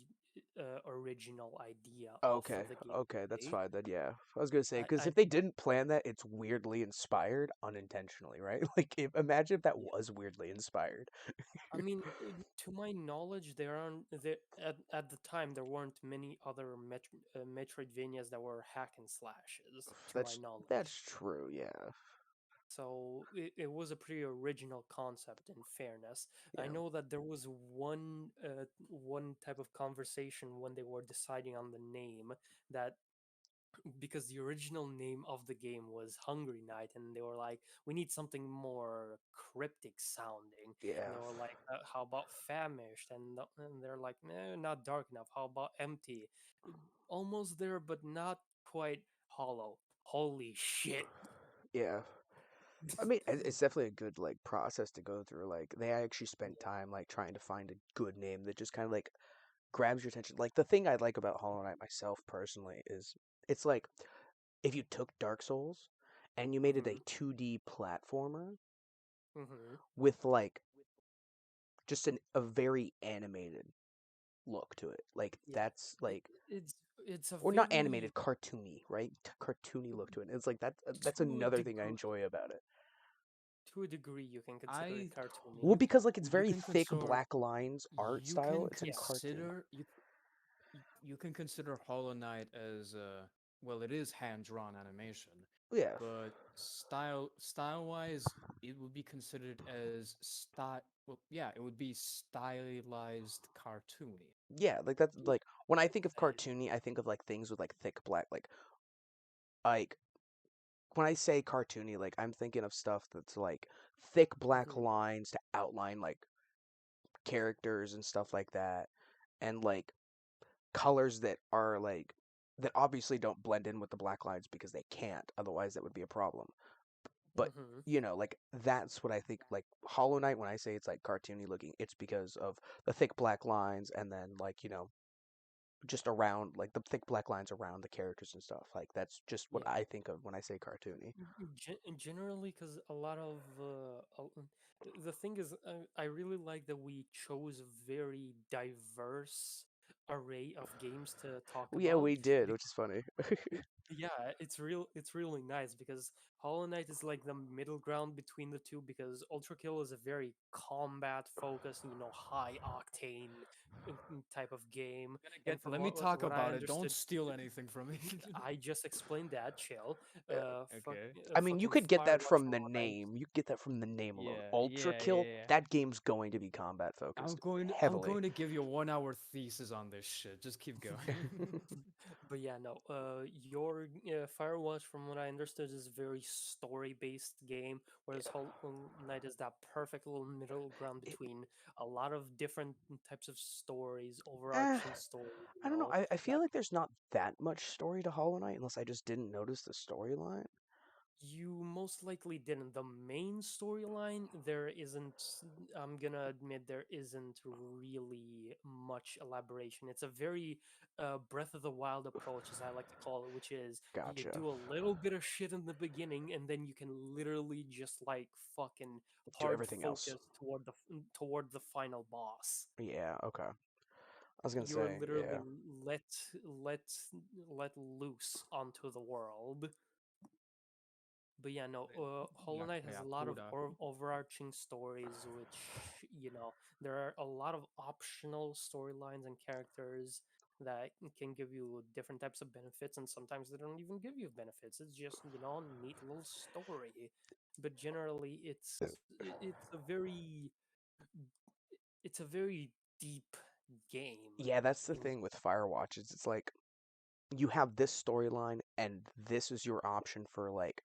original idea of Okay, the okay, that's gameplay. fine then. Yeah, I was gonna say because I if they didn't plan that, it's weirdly inspired unintentionally, right? Like, imagine if that Yeah, was weirdly inspired. I mean, to my knowledge, at the time there weren't many other Metroidvanias that were hack and slashes. To my That's knowledge. true. Yeah, So it was a pretty original concept, in fairness. I yeah, know that there was one type of conversation when they were deciding on the name that because the original name of the game was Hungry Night, and they were like, we need something more cryptic sounding, and yeah, they were like, how about Famished? And they're like, no, not dark enough. How about Empty? Almost there, but not quite hollow. Holy shit! yeah. I mean, it's definitely a good like process to go through. Like, they actually spent Yeah. time like trying to find a good name that just kind of like grabs your attention. Like, the thing I like about Hollow Knight myself personally is it's like if you took Dark Souls and you made it a Mm-hmm. 2D platformer Mm-hmm. with like just a very animated look to it. Like, Yeah. that's It, like, it's a or not very animated, cartoony, right? Cartoony look to it. It's like that's to a another thing I degree enjoy about it. to a degree you can consider it I Well, cartoony. because like it's you very can thick consider black lines art you style. can It's a Yeah. cartoon. consider you can consider Hollow Knight as well, it is hand drawn animation, Yeah, but style wise, it would be considered as style. Well, yeah, it would be stylized cartoony. yeah. Like, that's Yeah. like when I think of That cartoony, I think of like things with like thick black like when I say cartoony, like I'm thinking of stuff that's like thick black mhm, lines to outline like characters and stuff like that, and like colors that are like that obviously don't blend in with the black lines because they can't, otherwise that would be a problem. But mhm. like that's what I think. Like Hollow Knight, when I say it's like cartoony looking, it's because of the thick black lines, and then like just around like the thick black lines around the characters and stuff. Like, that's just what Yeah. I think of when I say cartoony. Generally, because a lot of the thing is, I really like that we chose a very diverse array of games to talk Well, yeah, about. we did, which is funny. Yeah, it's really nice because Hollow Knight is like the middle ground between the two because Ultra Kill is a very combat focused, high octane type of game. Gonna And get. from Let me talk what I about it. Don't understood, steal anything from me. I just explained that. Chill. Yeah. Okay. I mean, you Fucking could get that Firewatch from from the what I name. You could get that from the name alone. Yeah, Ultra yeah, yeah, Kill, yeah. that game's going to be combat focused I'm heavily. going to give you a 1 hour thesis on this shit. Just keep going. But yeah, no. Your Firewatch, from what I understood, is a very story-based game, whereas Yeah. Hollow Knight is that perfect little middle ground It, between a lot of different types of stories, eh, overarching stories. I don't know. I That feel like there's not that much story to Hollow Knight unless I just didn't notice the storyline. you most likely didn't. The main storyline, there isn't, I'm gonna admit, there isn't really much elaboration. It's a very Breath of the Wild approach, as I like to call it, which is you Gotcha. do a little bit of shit in the beginning, and then you can literally just like fucking Do hard everything else. focus toward the final boss. Yeah, okay. I was gonna You're say, literally yeah. let let let loose onto the world. But yeah, no, Hollow La Knight has a lot of criatura. overarching stories, which, there are a lot of optional storylines and characters that can give you different types of benefits, and sometimes they don't even give you benefits. It's just, neat little story. But generally, it's a very deep game. Yeah, that's the In thing with Firewatch is it's like you have this storyline and this is your option for like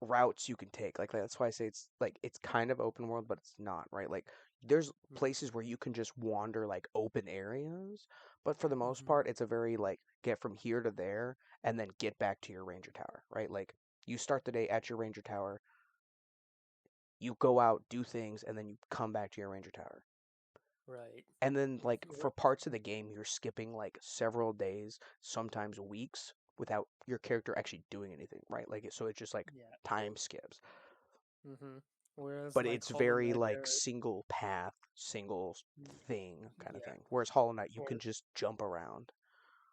routes you can take. Like that's why I say it's like it's kind of open world, but it's not, right? Like there's places where you can just wander like open areas, but for the most mm-hmm, part it's a very like get from here to there and then get back to your ranger tower, right? Like you start the day at your ranger tower, you go out, do things, and then you come back to your ranger tower. right. And then like Where- for parts of the game you're skipping like several days, sometimes weeks without your character actually doing anything, right? Like so it's just like Yeah. time skips. Mm-hmm. Whereas But like it's Hollow very Knight, like there, single path, single thing kind of yeah. thing. Whereas Hollow Knight, you Or can just jump around.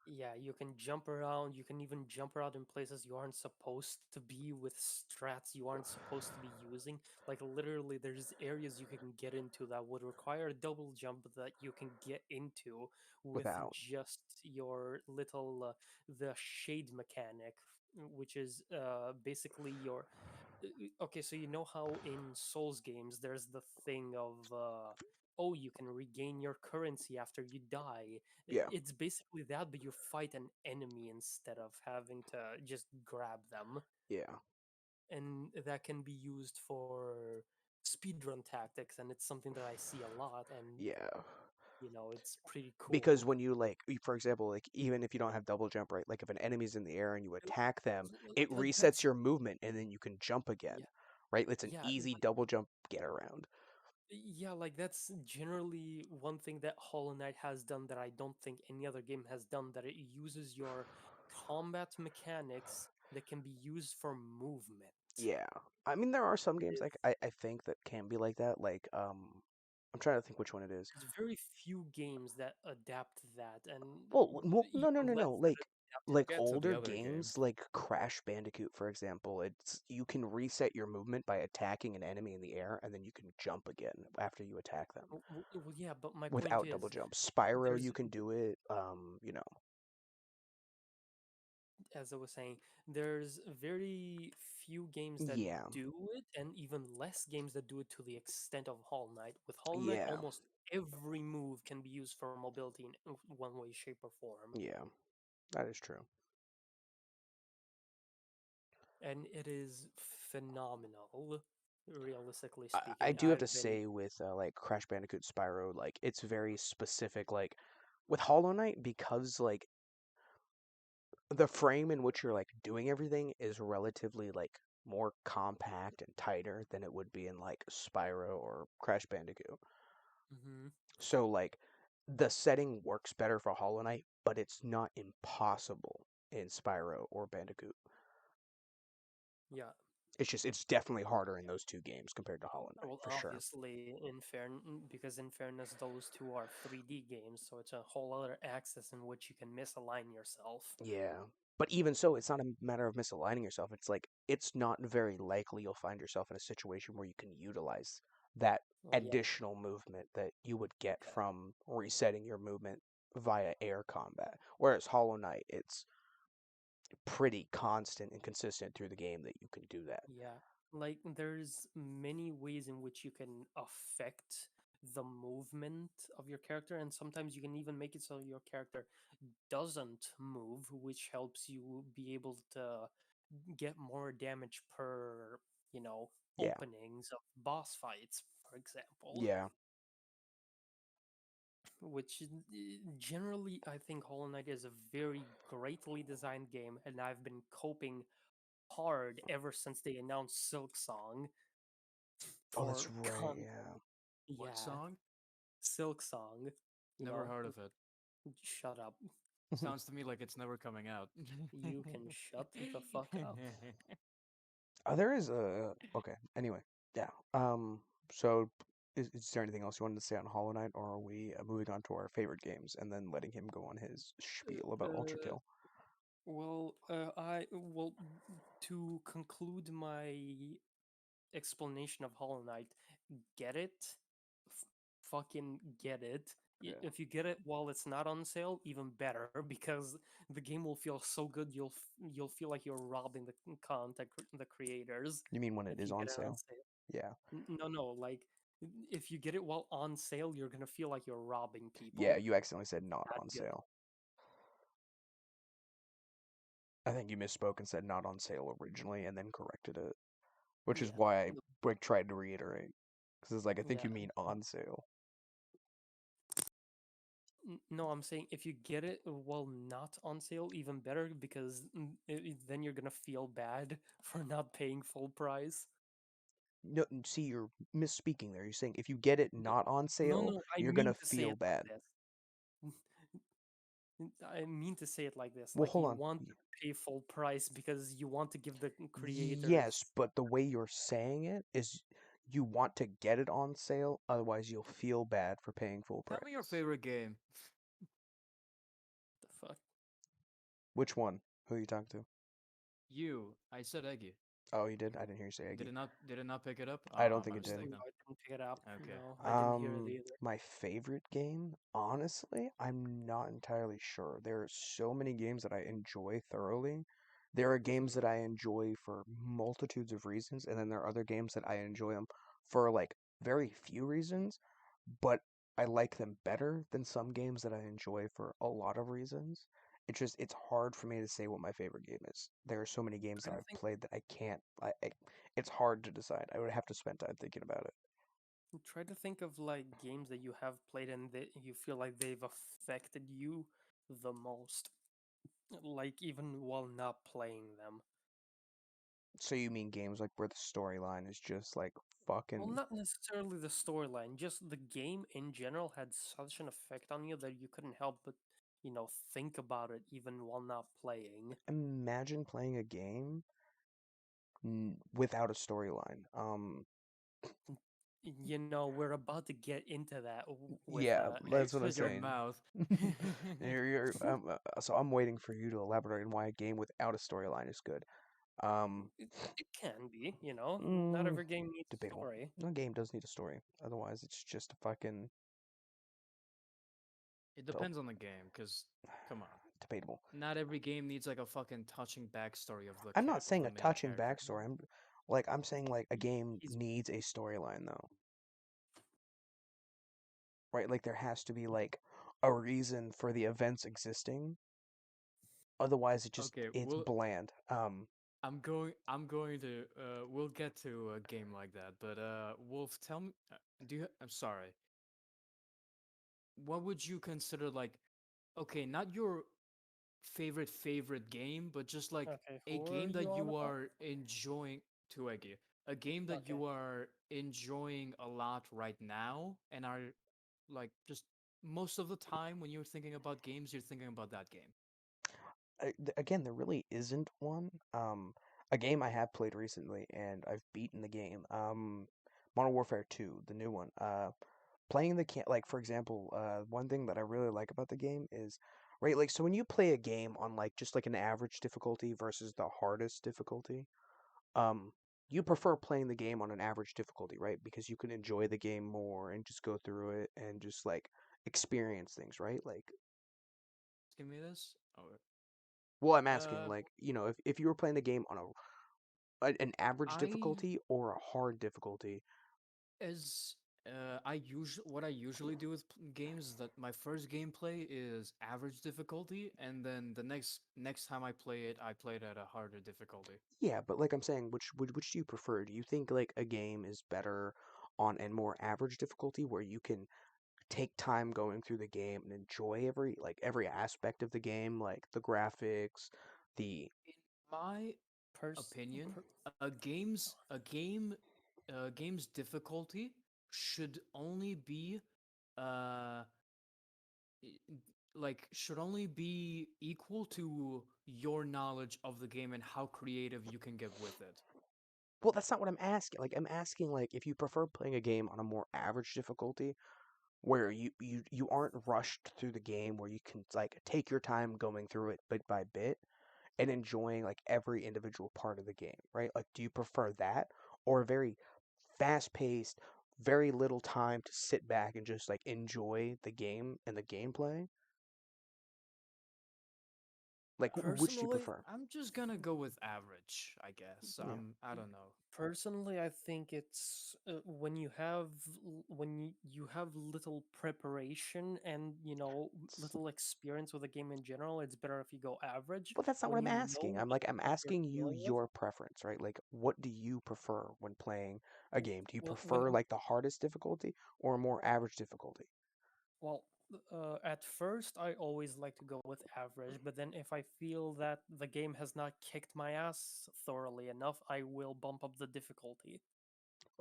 yeah, you can jump around. You can even jump around in places you aren't supposed to be with strats you aren't supposed to be using. Like literally, there's areas you can get into that would require a double jump that you can get into with Without. just your little the shade mechanic, which is basically your okay. So you know how in Souls games there's the thing of oh, you can regain your currency after you die. Yeah, It's basically that, but you fight an enemy instead of having to just grab them. yeah, And that can be used for speedrun tactics, and it's something that I see a lot, and yeah. it's pretty Because cool. when you like, for example, like even if you don't have double jump, right? Like if an enemy's in the air and you Uh, attack them, it resets That's your movement and then you can jump again, yeah, right? It's an yeah, easy double jump get around. yeah, like that's generally one thing that Hollow Knight has done that I don't think any other game has done, that it uses your combat mechanics that can be used for movement. Yeah. I mean, there are some games It- like I think that can be like that. Like I'm trying to think which one it is. There's very few games that adapt that, and No, no, even no, less no. that adapt it We'll Like get to the older other games, games. like Crash Bandicoot, for example. It's you can reset your movement by attacking an enemy in the air, and then you can jump again after you attack them well, yeah, but my point without double is, jump. Spyro, there's you can do it. as I was saying, there's very few games that Yeah, do it, and even less games that do it to the extent of Hollow Knight. With Hollow Knight, yeah, almost every move can be used for mobility in one way, shape, or form, yeah. That is true. and it is phenomenal. Realistically I speaking, do have to I've been. say with like Crash Bandicoot Spyro, like it's very specific. Like with Hollow Knight, because like the frame in which you're like doing everything is relatively like more compact and tighter than it would be in like Spyro or Crash Bandicoot. Mhm. So like the setting works better for Hollow Knight, but it's not impossible in Spyro or Bandicoot. Yeah. It's definitely harder in those two games compared to Hollow Knight Well, for sure. obviously, because in fairness, those two are 3D games, so it's a whole other axis in which you can misalign yourself. Yeah. But even so, it's not a matter of misaligning yourself. It's like it's not very likely you'll find yourself in a situation where you can utilize that Well, yeah, additional movement that you would get yeah, from resetting your movement via air combat. Whereas Hollow Knight, it's pretty constant and consistent through the game that you can do that. yeah. Like, there's many ways in which you can affect the movement of your character, and sometimes you can even make it so your character doesn't move, which helps you be able to get more damage per, Yeah. openings of boss fights, for example. Yeah. Which generally I think Hollow Knight is a very greatly designed game, and I've been coping hard ever since they announced Silk Song Oh, that's for right. content. Yeah. What Yeah, song? Silk Song. You Never know, heard of it. shut up. Sounds to me like it's never coming out. You can shut the fuck up. There is a okay. Anyway, yeah. So is there anything else you wanted to say on Hollow Knight, or are we moving on to our favorite games and then letting him go on his spiel about Ultra Uh, Kill? well, to conclude my explanation of Hollow Knight, get it, fucking get it. Yeah. If you get it while it's not on sale, even better, because the game will feel so good. You'll feel like you're robbing the content the creators You mean when it if is you on get it on sale? sale. Yeah. No, no, like If you get it while on sale, you're gonna feel like you're robbing Yeah, people. you accidentally said not That on good. sale. I think you misspoke and said not on sale originally and then corrected it, which is Yeah. why I like tried to reiterate. Because it's like, I think Yeah. you mean on sale. No, I'm saying if you get it while not on sale, even better because then you're gonna feel bad for not paying full price. No, see, you're misspeaking there. You're saying if you get it No, not on no, sale, no, I you're mean gonna to say feel it like bad. this. I mean to say it like this. Well, Like hold you on. want to pay full price because you want to give the Yes, creators. but the way you're saying it is you want to get it on sale, otherwise you'll feel bad for paying full Tell me your price. favorite game. The fuck? Which one? Who are you talking to? You. I said Eggy. Oh, you did? I didn't hear you say Did Eggy. it not? Did it not pick it up? I don't My think it No, did. mistake then. I didn't pick it up. Okay. No, I didn't hear it either. My favorite game? Honestly, I'm not entirely sure. There are so many games that I enjoy thoroughly. There are games that I enjoy for multitudes of reasons, and then there are other games that I enjoy them for like very few reasons, but I like them better than some games that I enjoy for a lot of reasons. It's hard for me to say what my favorite game is. There are so many games Try that to I've think. played that I can't it's hard to decide. I would have to spend time thinking about it. Try to think of like games that you have played and that you feel like they've affected you the most, like even while not playing them. So you mean games like where the storyline is just like Well, fucking not necessarily the storyline, just the game in general had such an effect on you that you couldn't help but, think about it even while not playing. imagine playing a game without a storyline. We're about to get into that with Yeah, that's what I'm Shut your saying. mouth. So I'm waiting for you to elaborate on why a game without a storyline is good. Um, it can be, not mm, every game needs a debatable. story. A game does need a story, otherwise it's just a fucking It well, depends on the game, cause come on, debatable. not every game needs like a fucking touching backstory of the I'm not of saying the a main touching character. backstory. I'm saying like a game He's needs a storyline though. Right? Like there has to be like a reason for the events existing. Otherwise, Okay, it's bland. I'm going to we'll get to a game like that, but Wolf, tell me, I'm sorry. What would you consider like okay, not your favorite game, but just like okay. a Who are game you that on you about? are enjoying to Eggy, a game that Okay. you are enjoying a lot right now and are like just most of the time when you're thinking about games, you're thinking about that game. Again, there really isn't one. A game I have played recently and I've beaten the game. Modern Warfare 2, the new one. Playing the can like for example, one thing that I really like about the game is right like so when you play a game on like just like an average difficulty versus the hardest difficulty, um, you prefer playing the game on an average difficulty, right? Because you can enjoy the game more and just go through it and just like experience things, right? Like, Give me this. Or well, I'm asking, uh, like, if you were playing the game on an average I difficulty or a hard difficulty, as I usually what I usually do with games is that my first gameplay is average difficulty, and then the next time I play it, I play it at a harder difficulty. yeah, but like I'm saying, which do you prefer? Do you think like a game is better on a more average difficulty where you can take time going through the game and enjoy every aspect of the game, like the graphics, the In my Pers- opinion, per- a game's difficulty should only be uh i- should only be equal to your knowledge of the game and how creative you can get with it. well, that's not what I'm asking. Like I'm asking like if you prefer playing a game on a more average difficulty where you aren't rushed through the game where you can like take your time going through it bit by bit and enjoying like every individual part of the game, right? Like do you prefer that or a very fast-paced, very little time to sit back and just like enjoy the game and the gameplay? Like, which do you Personally, prefer? I'm just gonna go with average, I guess. Yeah. I don't know. personally, I think it's when you have when you have little preparation and It's, little experience with the game in general, it's better if you go average. but that's not what When I'm you asking. know I'm like, I'm what you're asking you dealing with, your preference, right? Like, what do you prefer when playing a game? Do you when prefer like the hardest difficulty or a more average difficulty? well, at first I always like to go with average, but then if I feel that the game has not kicked my ass thoroughly enough, I will bump up the difficulty.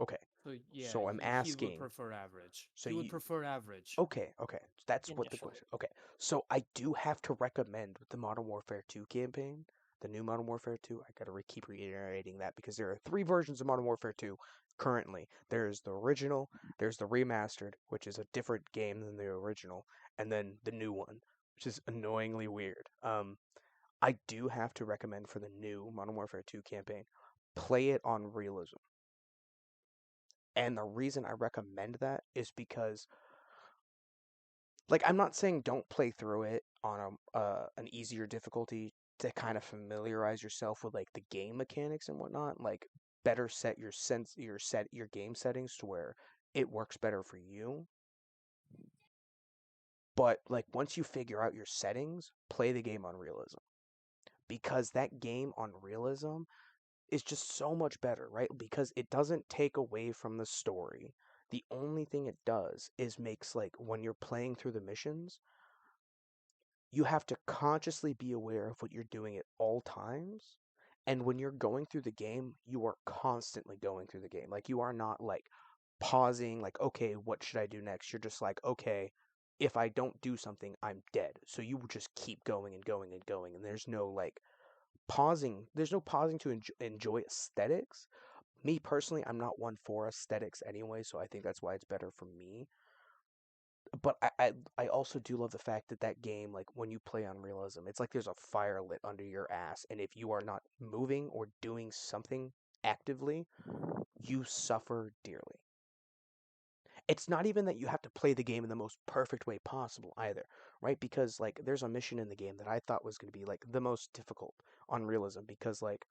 Okay. So yeah, So I'm he would asking, prefer average. so He would you prefer average. okay, okay. So that's what the Initially. question. Okay. So I do have to recommend the Modern Warfare 2 campaign, the new Modern Warfare 2. I gotta keep reiterating that because there are three versions of Modern Warfare 2 currently. There's the original, there's the remastered, which is a different game than the original, and then the new one, which is annoyingly weird. I do have to recommend for the new Modern Warfare 2 campaign, play it on realism. And the reason I recommend that is because like I'm not saying don't play through it on an easier difficulty to kind of familiarize yourself with like the game mechanics and whatnot. Like better set your game settings to where it works better for you. But like once you figure out your settings, play the game on realism because that game on realism is just so much better, right? Because it doesn't take away from the story. The only thing it does is makes like when you're playing through the missions, you have to consciously be aware of what you're doing at all times. And when you're going through the game, you are constantly going through the game. Like you are not like pausing, like, okay, what should I do next? You're just like, okay, if I don't do something, I'm dead. So you just keep going and going and going. And there's no like pausing. There's no pausing to enjoy aesthetics. Me personally, I'm not one for aesthetics anyway, so I think that's why it's better for me. But I also do love the fact that that game, like when you play on realism, it's like there's a fire lit under your ass, and if you are not moving or doing something actively, you suffer dearly. It's not even that you have to play the game in the most perfect way possible either, right? Because like there's a mission in the game that I thought was going to be like the most difficult on realism because like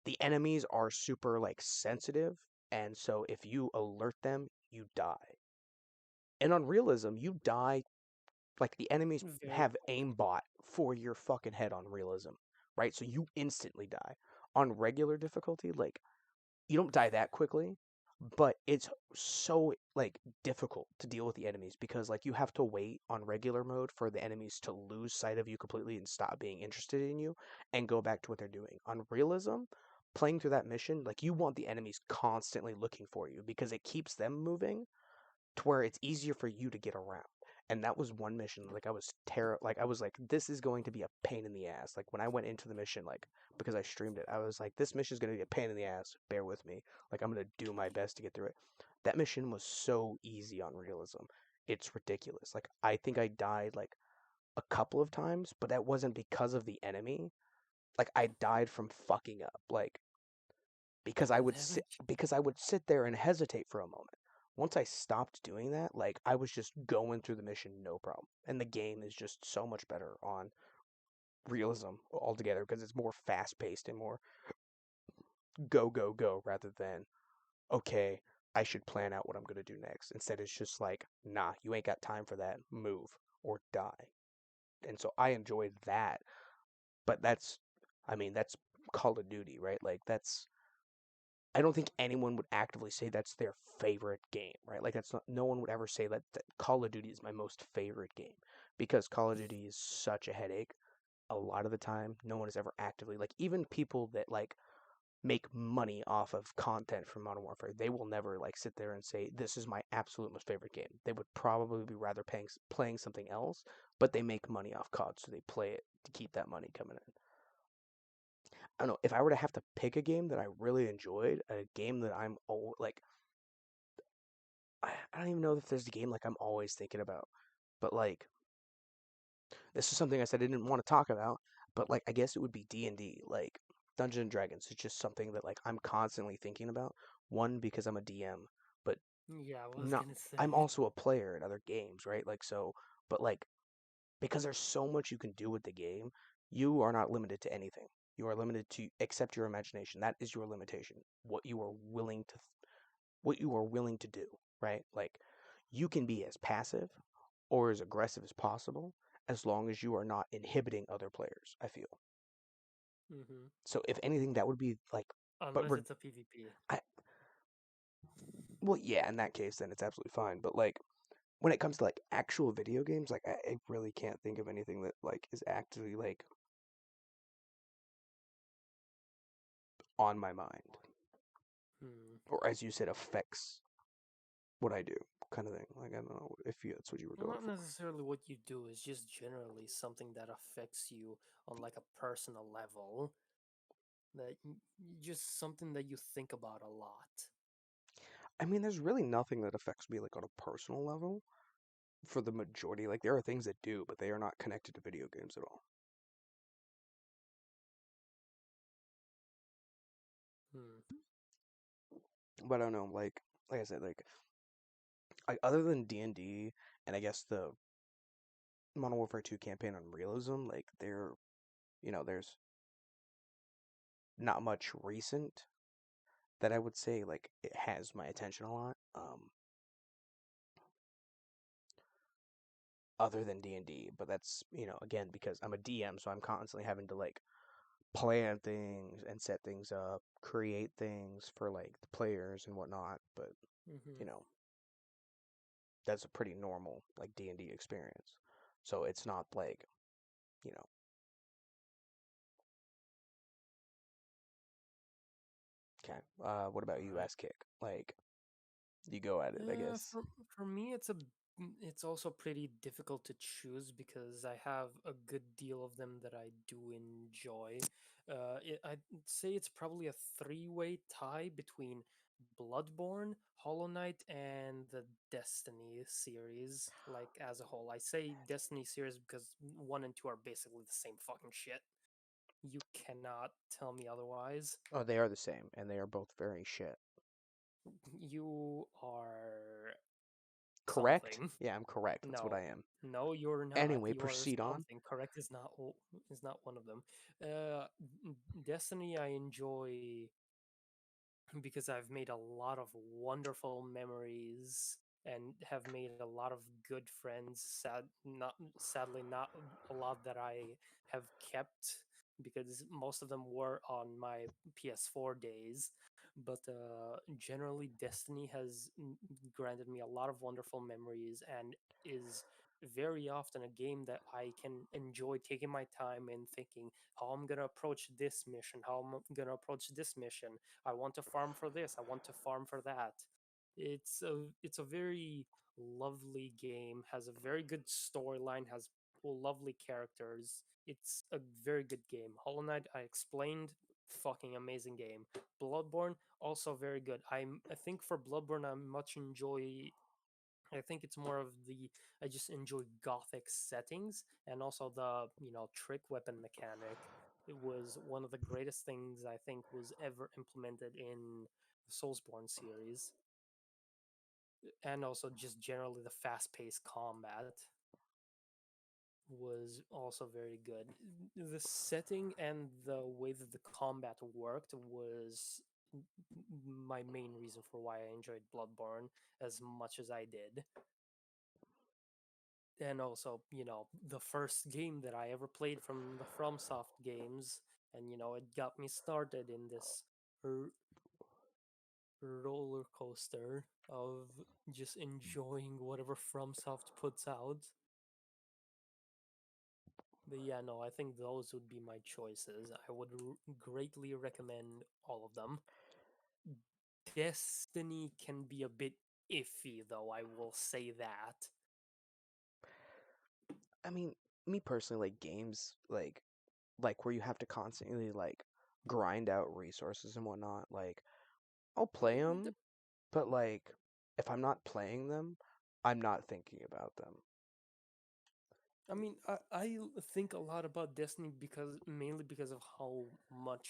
the enemies are super like sensitive, and so if you alert them, you die. And on realism, you die like the enemies Very have quick. aimbot for your fucking head on realism, right? So you instantly die. On regular difficulty, like you don't die that quickly, but it's so like difficult to deal with the enemies because like you have to wait on regular mode for the enemies to lose sight of you completely and stop being interested in you and go back to what they're doing. On realism, playing through that mission, like you want the enemies constantly looking for you because it keeps them moving to where it's easier for you to get around. And that was one mission. Like I was like I was like, this is going to be a pain in the ass. Like when I went into the mission, like because I streamed it, I was like, this mission is gonna be a pain in the ass. Bear with me. Like I'm gonna do my best to get through it. That mission was so easy on realism. It's ridiculous. Like I think I died like a couple of times, but that wasn't because of the enemy. Like I died from fucking up. Like Fall damage. because I would sit there and hesitate for a moment. Once I stopped doing that, like I was just going through the mission no problem. And the game is just so much better on realism altogether because it's more fast paced and more go go go rather than okay, I should plan out what I'm going to do next. Instead it's just like, nah, you ain't got time for that. Move or die. And so I enjoyed that, but that's Call of Duty, right? Like that's I don't think anyone would actively say that's their favorite game, right? Like that's not no one would ever say that Call of Duty is my most favorite game because Call of Duty is such a headache a lot of the time. No one is ever actively like even people that like make money off of content from Modern Warfare, they will never like sit there and say this is my absolute most favorite game. They would probably be rather playing something else, but they make money off COD, so they play it to keep that money coming in. I don't know if I were to have to pick a game that I really enjoyed, a game that like I don't even know if there's a game like I'm always thinking about, but like this is something I said I didn't want to talk about, but like I guess it would be D&D, like Dungeons and Dragons. It's just something that like I'm constantly thinking about. One because I'm a DM, but Yeah, I was not gonna I'm say. also a player in other games, right? Like so, but like because there's so much you can do with the game. You are not limited to anything. You are limited to accept your imagination. That is your limitation. What you are willing to do, right? Like you can be as passive or as aggressive as possible as long as you are not inhibiting other players, I feel. Hmm. So if anything that would be like but Unless it's a PvP. I well yeah, in that case then it's absolutely fine, but like when it comes to like actual video games, like I really can't think of anything that like is actually like on my mind Hmm. or as you said affects what I do kind of thing. Like I don't know if that's what you were Well, going not for. necessarily what you do, is just generally something that affects you on like a personal level. Just something that you think about a lot. I mean, there's really nothing that affects me like on a personal level for the majority. Like there are things that do, but they are not connected to video games at all. Hmm. But I don't know, like I said, like other than D&D and I guess the Modern Warfare 2 campaign on realism, like there's not much recent that I would say like it has my attention a lot. Other than D&D, but that's, again because I'm a DM, so I'm constantly having to like plan things and set things up, create things for like the players and whatnot, but Hmm. you know, that's a pretty normal like D&D experience. So it's not like, you know, okay. What about you, Right. ass kick? Like you go at it, I Uh, guess. for for me, it's also pretty difficult to choose because I have a good deal of them that I do enjoy. I'd say it's probably a three-way tie between Bloodborne, Hollow Knight, and the Destiny series, like as a whole. I say Destiny series because one and two are basically the same fucking shit. You cannot tell me otherwise. Oh, they are the same, and they are both very shit. You are Correct? something. Yeah, I'm correct. That's what I No, am. no, you're not. Anyway, You are proceed on. something. Correct is not one of them. Uh, Destiny, I enjoy because I've made a lot of wonderful memories and have made a lot of good friends. Sadly, not a lot that I have kept because most of them were on my PS4 days. But generally, Destiny has granted me a lot of wonderful memories and is very often a game that I can enjoy taking my time and thinking how I'm gonna approach this mission, how I'm gonna approach this mission. I want to farm for this. I want to farm for that. It's a very lovely game. Has a very good storyline. Has lovely characters. It's a very good game. Hollow Knight, I explained, fucking amazing game. Bloodborne, also very good. I think for Bloodborne, I much enjoy. I think it's more of the I just enjoy gothic settings and also the trick weapon mechanic. It was one of the greatest things I think was ever implemented in the Soulsborne series, and also just generally the fast-paced combat was also very good. The setting and the way that the combat worked was my main reason for why I enjoyed Bloodborne as much as I did. And also, the first game that I ever played from the FromSoft games, and it got me started in this r- roller coaster of just enjoying whatever FromSoft puts out. But yeah, no, I think those would be my choices. I would greatly recommend all of them. Destiny can be a bit iffy, though, I will say that. I mean, me personally, like games like where you have to constantly like grind out resources and whatnot. Like I'll play them, but like if I'm not playing them, I'm not thinking about them. I mean, I think a lot about Destiny because mainly because of how much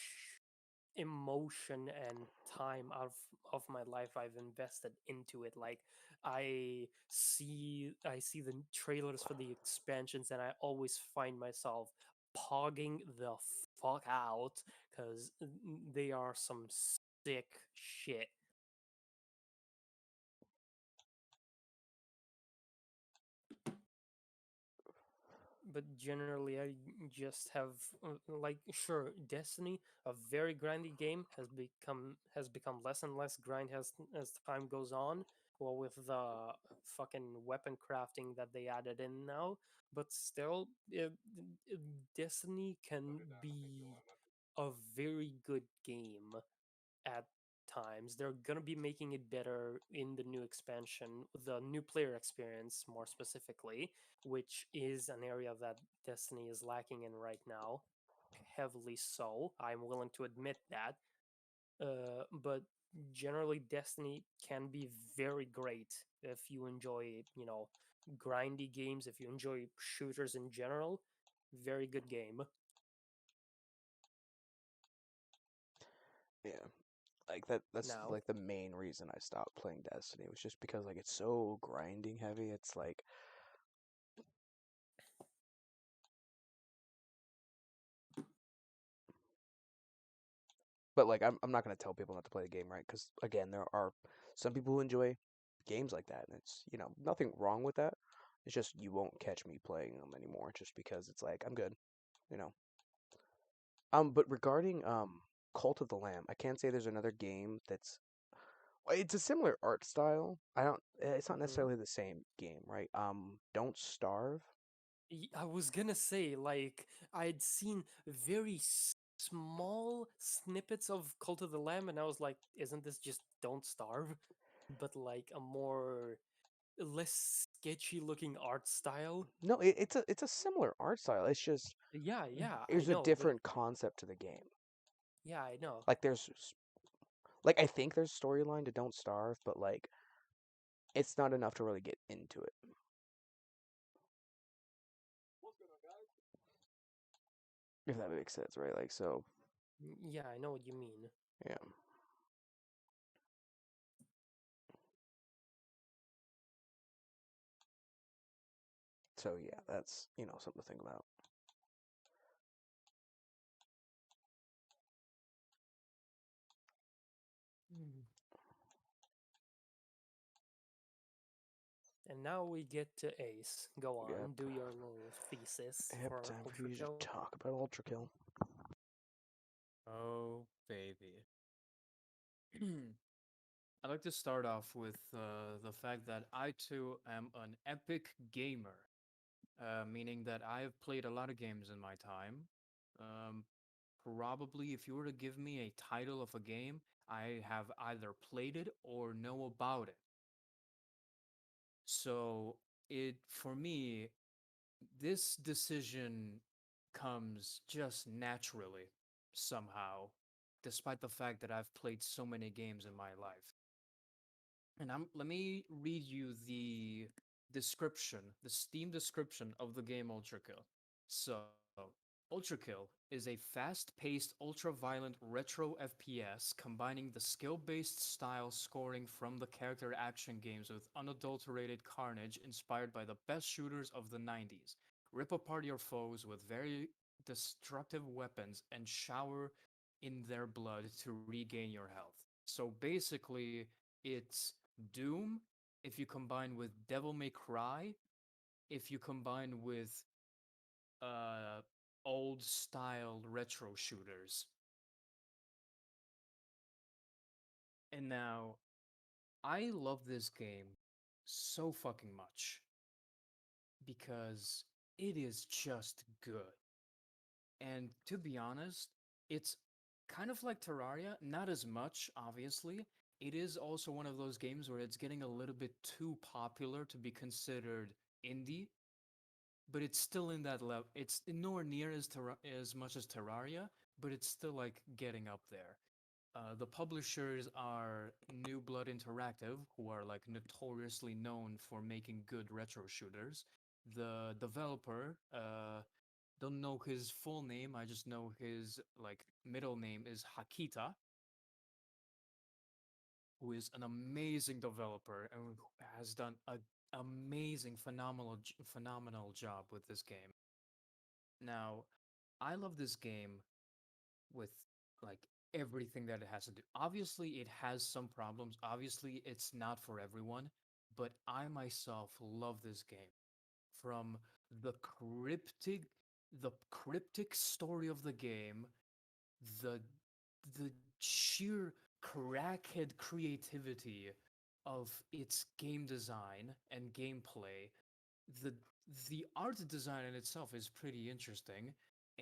emotion and time of my life I've invested into it. Like I see the trailers for the expansions and I always find myself pogging the fuck out cuz they are some sick shit. But generally I just have like sure Destiny, a very grindy game, has become less and less grind as time goes on. Well, with the fucking weapon crafting that they added in now, but still, it, Destiny can be a very good game at times. They're gonna be making it better in the new expansion, the new player experience more specifically, which is an area that Destiny is lacking in right now, heavily so. I'm willing to admit that. But generally, Destiny can be very great if you enjoy, grindy games. If you enjoy shooters in general, very good game. Yeah, like that's Now, like the main reason I stopped playing Destiny was just because like it's so grinding heavy. It's like, but like I'm not gonna tell people not to play the game, right? Because again, there are some people who enjoy games like that, and it's nothing wrong with that. It's just you won't catch me playing them anymore, just because it's like I'm good, you know. But regarding Cult of the Lamb, I can't say there's another game that's it's a similar art style. I don't. It's not mhm. necessarily the same game, right? Don't Starve. I was gonna say, like, I'd seen very small snippets of Cult of the Lamb, and I was like, isn't this just Don't Starve? But like a more less sketchy looking art style. No, it's a similar art style. It's just Yeah, yeah, I there's a know. different concept to the game. Yeah, I know. Like like I think there's storyline to Don't Starve, but like it's not enough to really get into it. If that makes sense, right? Like so, Yeah, I know what you mean. yeah. So yeah, that's something to think about. Mm. And now we get to Ace. Go Yep. on, do your little thesis Yep. for Time for Ultra you to Kill. talk about Ultra Kill. Oh, baby. I'd like to start off with the fact that I too am an epic gamer, meaning that I've played a lot of games in my time. Um, Probably, if you were to give me a title of a game, I have either played it or know about it. So, for me, this decision comes just naturally, somehow, despite the fact that I've played so many games in my life. And let me read you the description, the Steam description of the game Ultra Kill. So, Ultra Kill is a fast-paced, ultra-violent retro FPS combining the skill-based style scoring from the character action games with unadulterated carnage inspired by the best shooters of the 90s. Rip apart your foes with very destructive weapons and shower in their blood to regain your health. So basically, it's Doom if you combine with Devil May Cry, if you combine with uh old style retro shooters. And now I love this game so fucking much because it is just good. And to be honest, it's kind of like Terraria, not as much, obviously. It is also one of those games where it's getting a little bit too popular to be considered indie, but it's still in that level. It's nowhere near as much as Terraria, but it's still like getting up there. The publishers are New Blood Interactive, who are like notoriously known for making good retro shooters. The developer, Don't know his full name. I just know his like middle name is Hakita, who is an amazing developer and who has done a amazing, phenomenal job with this game. Now, I love this game with like everything that it has to do. Obviously, it has some problems. Obviously, it's not for everyone, but I myself love this game. From the cryptic story of the game, the the sheer crackhead creativity of its game design and gameplay, the the art design in itself is pretty interesting,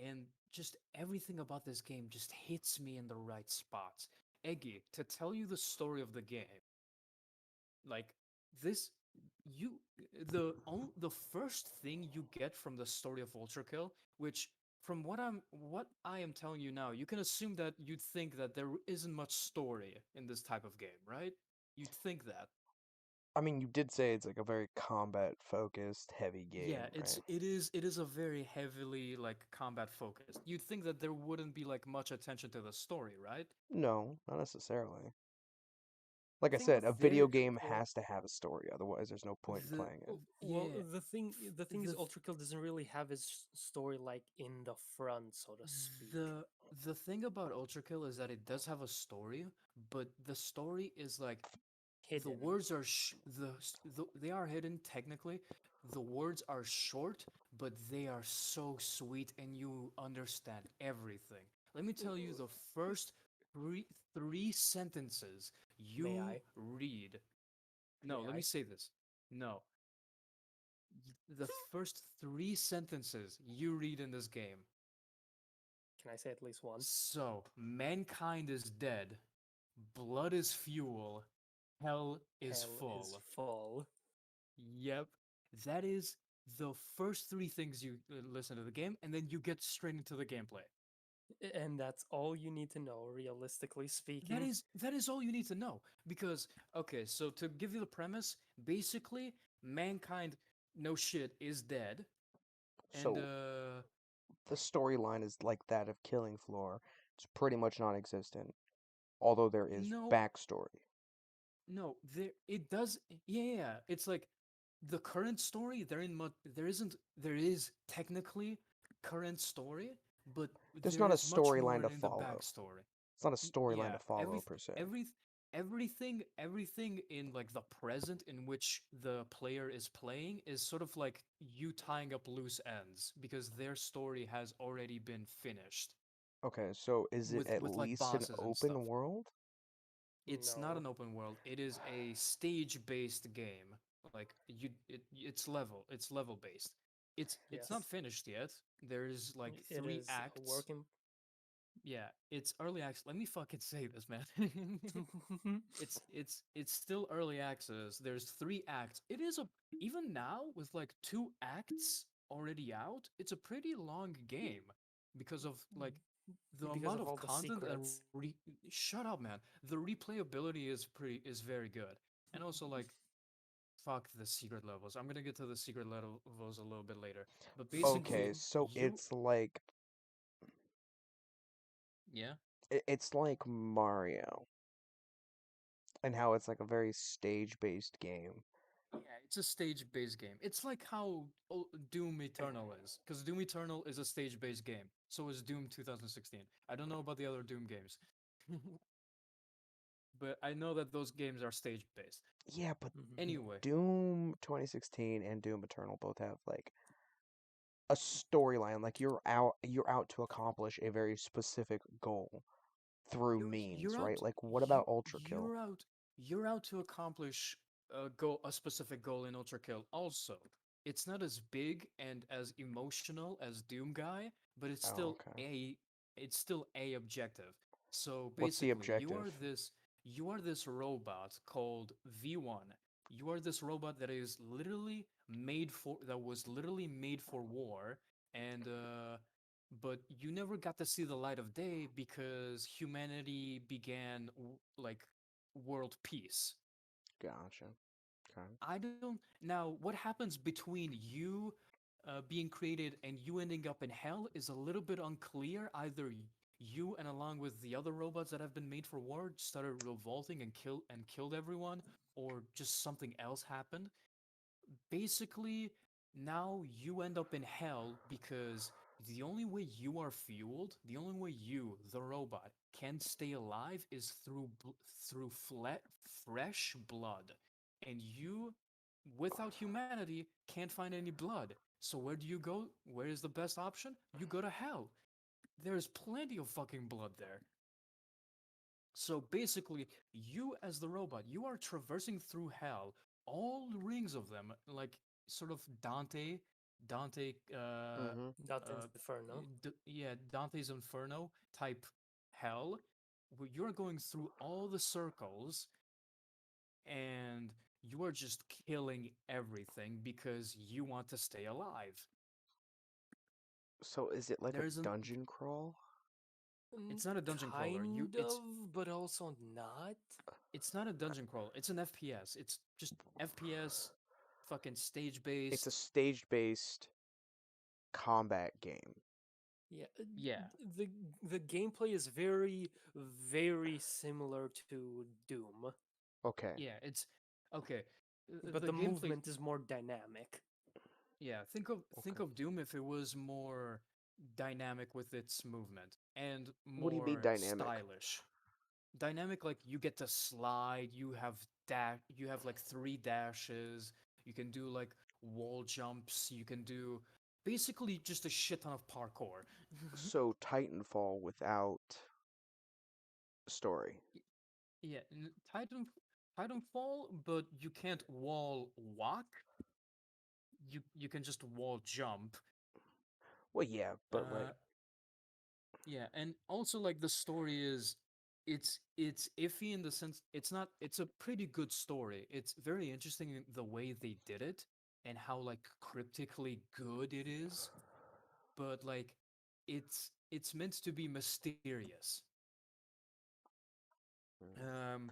and just everything about this game just hits me in the right spots. Eggy, to tell you the story of the game, like this, you the first thing you get from the story of Ultra Kill, which from what I am telling you now, you can assume that you'd think that there isn't much story in this type of game, right? You'd think that. I mean, you did say it's like a very combat focused, heavy Yeah, game, right? it is a very heavily like combat focused. You'd think that there wouldn't be like much attention to the story, right? No, not necessarily. Like I I think the said, a video very game Well, has to have a story, otherwise there's no point in the playing it. well, yeah the thing is, the Ultra Kill doesn't really have his story like in the front, so to speak. the the thing about Ultra Kill is that it does have a story, but the story is like the Hidden. words are they are hidden technically. The words are short, but they are so sweet, and you understand everything. Let me tell you the first three three sentences May you I? read. No, May let me I? say this. No, the first three sentences you read in this game. Can I say at least one? So, mankind is dead, blood is fuel, hell is Hell is full. full. Yep. That is the first three things you listen to the game, and then you get straight into the gameplay. And that's all you need to know, realistically That speaking. is that is all you need to know. Because okay, so to give you the premise, basically mankind no shit is dead, and So the storyline is like that of Killing Floor. It's pretty much non-existent, although there is no backstory. no there it does yeah, yeah, yeah. It's like the current story there is technically current story, but There's there not a is much storyline more to in the follow. backstory. It's not a storyline Yeah, to follow per se. everything in like the present in which the player is playing is sort of like you tying up loose ends because their story has already been finished Okay, so is it at with like least an bosses and stuff. open world? It's not No. an open world. It is a stage-based game. Like it's level based. It's not Yes. finished yet. There's like It three is a acts. working. Yeah, it's early access. Let me fucking say this, man. It's still early access. There's three acts. It is a even now with like two acts already out, it's a pretty long game because of like the Because amount of of all the content and secrets. shut up, man. The replayability is very good. And also like fuck the secret levels. I'm gonna get to the secret levels a little bit later. But basically, Okay, so you yeah. it's like Mario and how it's like a very stage-based game. Yeah, it's a stage-based game. It's like how Doom Eternal is, because Doom Eternal is a stage-based game. So is Doom 2016. I don't know about the other Doom games, but I know that those games are stage-based. Yeah, but Mhm. Anyway, Doom 2016 and Doom Eternal both have like a storyline. Like you're out to accomplish a very specific goal through you're means, right? out Like what about Ultra Kill? you're out to accomplish a specific goal in Ultra Kill. Also, it's not as big and as emotional as Doom Guy, but Oh, okay. it's still a objective. So What's the basically, objective? you are this robot called V1. You are this robot that was literally made for war, and but you never got to see the light of day because humanity began like world peace. Gotcha. Okay. I don't now what happens between you being created and you ending up in hell is a little bit unclear. Either you and along with the other robots that have been made for war started revolting and killed everyone, or just something else happened. Basically, now you end up in hell because the only way you are fueled, the only way you, the robot, can stay alive is through fresh blood. And you, without humanity, can't find any blood. So where do you go? Where is the best option? You go to hell. There's plenty of fucking blood there. So basically, you as the robot, you are traversing through hell, all rings of them, like sort of Dante, Hmm. Dante's Inferno. yeah, Dante's Inferno type hell, where you're going through all the circles and you are just killing everything because you want to stay alive. So is it like a There isn't. dungeon crawl? It's not a dungeon crawler. Kind of, but also not. It's not a dungeon crawl. It's an FPS. It's just FPS, fucking stage It's a based. stage-based combat game. Yeah, Yeah, the the gameplay is very, very similar to Doom, Okay, yeah. It's okay. but The the gameplay. movement is more dynamic. Yeah, think okay. of Doom if it was more dynamic with its movement and What do you mean more dynamic? stylish. Dynamic, like you get to slide. You have like three dashes. You can do like wall jumps. You can do basically just a shit ton of parkour. So Titanfall without story. Yeah, Titanfall, but you can't wall walk. You can just wall jump. Well, yeah, but like, Uh, yeah, and also like the story is, it's iffy in the sense it's not. It's a pretty good story. It's very interesting in the way they did it and how like cryptically good it is. But like, it's meant to be mysterious. mm, Um,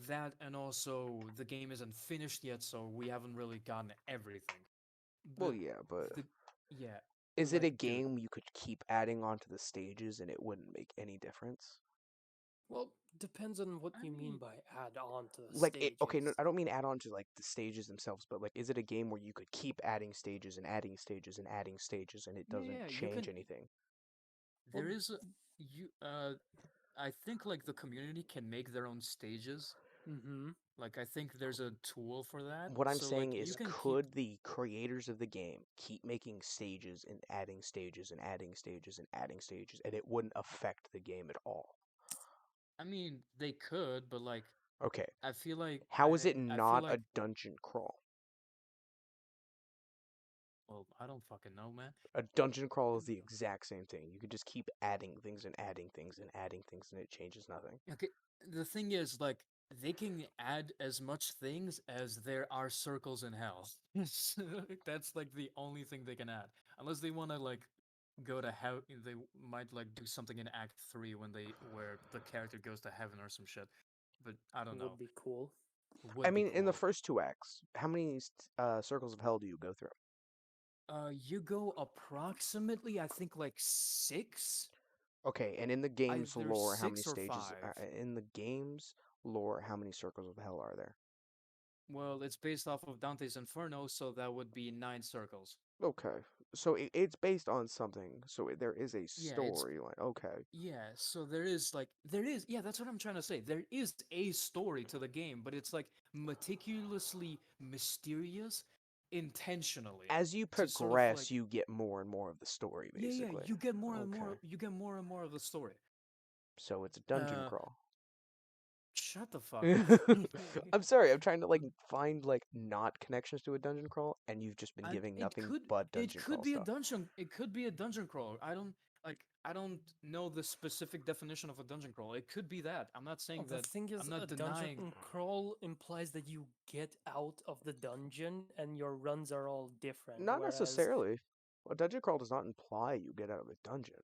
that and also the game isn't finished yet, so we haven't really gotten everything. well, But yeah, but the yeah, is it a like dude, game you could keep adding onto the stages and it wouldn't make any difference? Well, depends on what I you mean mean, by add on to the Like, okay, no, stages. I don't mean add on to like the stages themselves, but like, is it a game where you could keep adding stages and adding stages and adding stages and it yeah, doesn't yeah, you change can. anything? Well, There is a you I think like the community can make their own stages. mm-hmm. Like I think there's a tool for that. What I'm So saying like you is, can keep. could the creators of the game keep making stages and adding stages and adding stages and adding stages, and it wouldn't affect the game at all? I mean, they could, but like Okay, I feel like how is it I feel not a like dungeon crawl? well, I don't fucking know, man. A dungeon crawl is the exact same thing. You could just keep adding things and adding things and adding things, and it changes nothing. Okay, the thing is, like, they can add as much things as there are circles in hell. So, that's like the only thing they can add, unless they want to like go to hell. They might like do something in Act 3 when they where the character goes to heaven or some shit. But I don't Would know. be cool. I Would be mean, in the cool. first two acts, how many circles of hell do you go through? You go approximately, I think, like six, Okay, and in the game's either lore, how many six or stages? five. In the game's lore, how many circles of hell are there? Well, it's based off of Dante's Inferno, so that would be nine circles. Okay, so it's based on something, so there is a Yeah, it's storyline. Okay, yeah, so there is yeah, that's what I'm trying to say. There is a story to the game, but it's like meticulously mysterious intentionally as you to sort of like progress, you get more and more of the story, yeah, yeah, basically. Okay, you get more and more of the story. so it's a dungeon Uh crawl. Shut the fuck up. I'm sorry, I'm trying to like find like not connections to a dungeon crawl, and you've just been I, giving it nothing could but it dungeon could crawl be a stuff. dungeon it could be a dungeon crawler. I don't know the specific definition of a dungeon crawl. It could be that. I'm not saying The that. thing I'm is, a not dungeon denying. crawl implies that you get out of the dungeon and your runs are all different. Not Whereas, necessarily. A dungeon crawl does not imply you get out of a dungeon.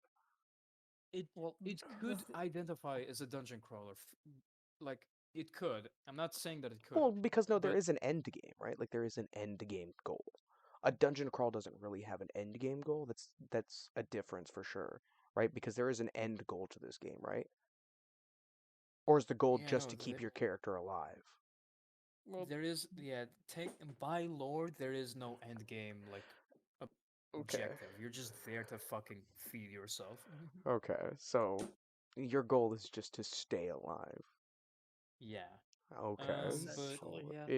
It well, it the could identify as a dungeon crawler. Like it could. I'm not saying that it Well, couldn't, because no, there but is an end game, right? Like there is an end game goal. a dungeon crawl doesn't really have an end game goal. That's a difference for sure, right? Because there is an end goal to this game, right? Or is the goal Yeah, just no, to keep your character alive? Well, there is, yeah, take by lore, there is no end game like Okay. objective. You're just there to fucking feed yourself. Okay. So your goal is just to stay alive. Yeah. Okay. But essentially, So yeah.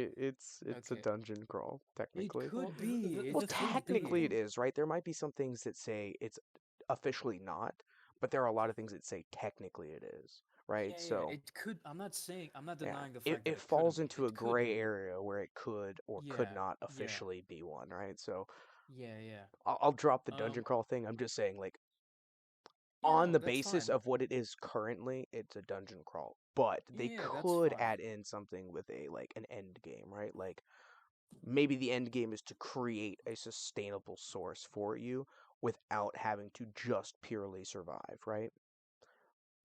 it's a okay. dungeon crawl It technically. Well, could be. It Well, the could the technically be. it thing. is, right? There might be some things that say it's officially not, but there are a lot of things that say technically it is, right? Yeah, yeah. So, It could. I'm not yeah, denying the it, fact that it it couldn't falls be. into a It could gray be. area where it could or could Yeah, not yeah, officially be one, right? So yeah, yeah. I'll drop the dungeon Um, crawl thing. I'm just saying, like, yeah, on no, the that's basis fine. of what it is currently, it's a dungeon crawl. But they Yeah, that's could fine. add in something with a like an end game, right? Like maybe the end game is to create a sustainable source for you without having to just purely survive, right?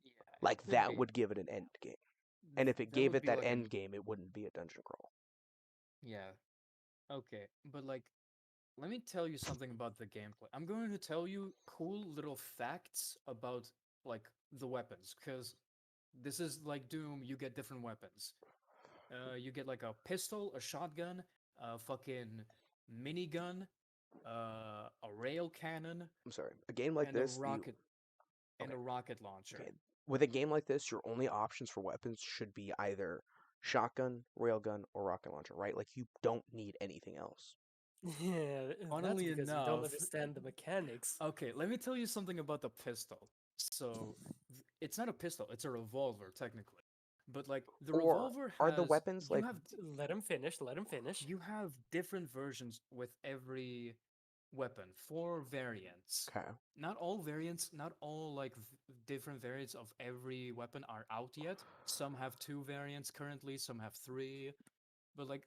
Yeah, it Like could that be. would give it an end game. And if it That gave would it be that like an end game, it wouldn't be a dungeon crawl. yeah. Okay, but like, let me tell you something about the gameplay. I'm going to tell you cool little facts about like the weapons, because this is like Doom. You get different weapons. You get like a pistol, a shotgun, a fucking minigun, a rail cannon, I'm sorry. A game like and a this, the rocket and okay, a rocket launcher. okay. With a game like this, your only options for weapons should be either shotgun, railgun, or rocket launcher, right? Like you don't need anything else. Yeah, that's Funnily because you don't enough, understand the mechanics. okay, let me tell you something about the pistol. So, it's not a pistol, it's a revolver, technically. But, like, the Or revolver are the has. weapons like Let him finish. Let him finish. You have different versions with every weapon, four variants. okay, Not all variants, not all, like, different variants of every weapon are out yet. Some have two variants currently, some have three. But, like,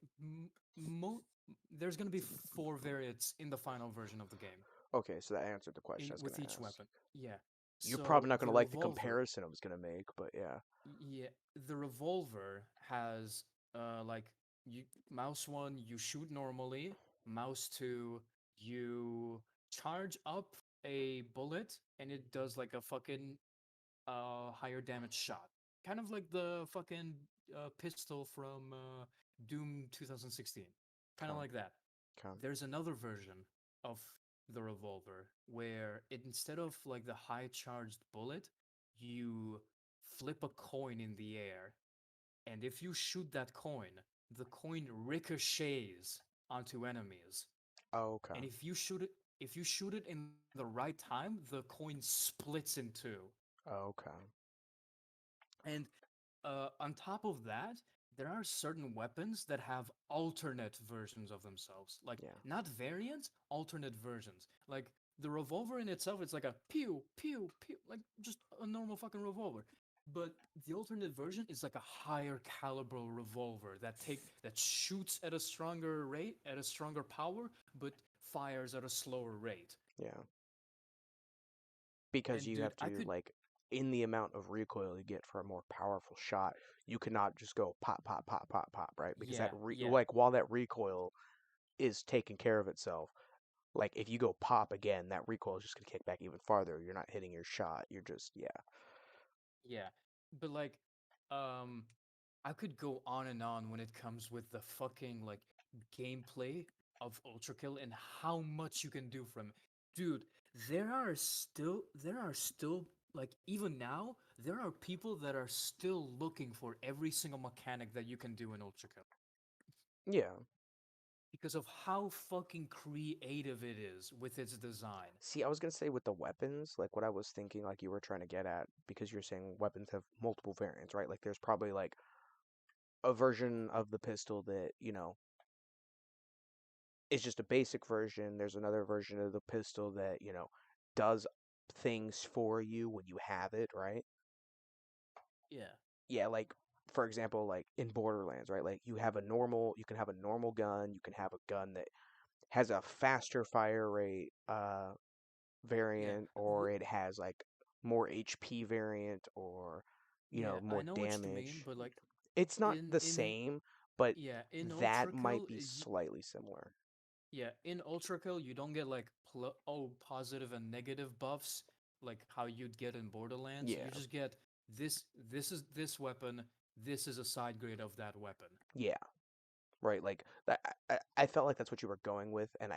there's gonna be four variants in the final version of the game okay, so that answered the question I was with gonna each ask. weapon. Yeah. You're probably So not the gonna like the revolver, comparison I was gonna make, but yeah. yeah, the revolver has like you mouse one you shoot normally, mouse two you charge up a bullet and it does like a fucking higher damage shot. Kind of like the fucking pistol from Doom 2016. Kind of Okay, like that. okay, There's another version of the revolver where instead of like the high charged bullet, you flip a coin in the air, and if you shoot that coin, the coin ricochets onto enemies. okay, And if you shoot it in the right time, the coin splits in two. okay, And on top of that, there are certain weapons that have alternate versions of themselves. Like, yeah, not variants, alternate versions. Like, the revolver in itself, it's like a pew, pew, pew, like just a normal fucking revolver. But the alternate version is like a higher caliber revolver that shoots at a stronger rate, at a stronger power, but fires at a slower rate. yeah. Because And you dude, have I to could, like in the amount of recoil you get for a more powerful shot, you cannot just go pop, pop, pop, pop, pop, right? Because yeah, yeah, like while that recoil is taking care of itself, like if you go pop again, that recoil is just gonna kick back even farther. You're not hitting your shot. You're just yeah. yeah. But like, um, I could go on and on when it comes with the fucking like gameplay of Ultra Kill and how much you can do from it. Dude, there are still like even now, there are people that are still looking for every single mechanic that you can do in Ultra Kill Yeah. because of how fucking creative it is with its design. See, I was gonna say with the weapons, like what I was thinking, like you were trying to get at, because you're saying weapons have multiple variants, right? Like there's probably like a version of the pistol that, is just a basic version. There's another version of the pistol that, does things for you when you have it, right? Yeah. Yeah, like for example, like in Borderlands, right? Like you can have a normal gun, you can have a gun that has a faster fire rate Yeah. variant, The, or it has like more HP variant, or yeah, I more know what you mean, damage. but like It's not in the in same, but in that Ultra might Kill, be slightly similar. Yeah, in Ultra Kill, you don't get like positive and negative buffs like how you'd get in Borderlands. Yeah, You just get this is this weapon, this is a side grade of that weapon. yeah, right. Like that, I felt like that's what you were going with, and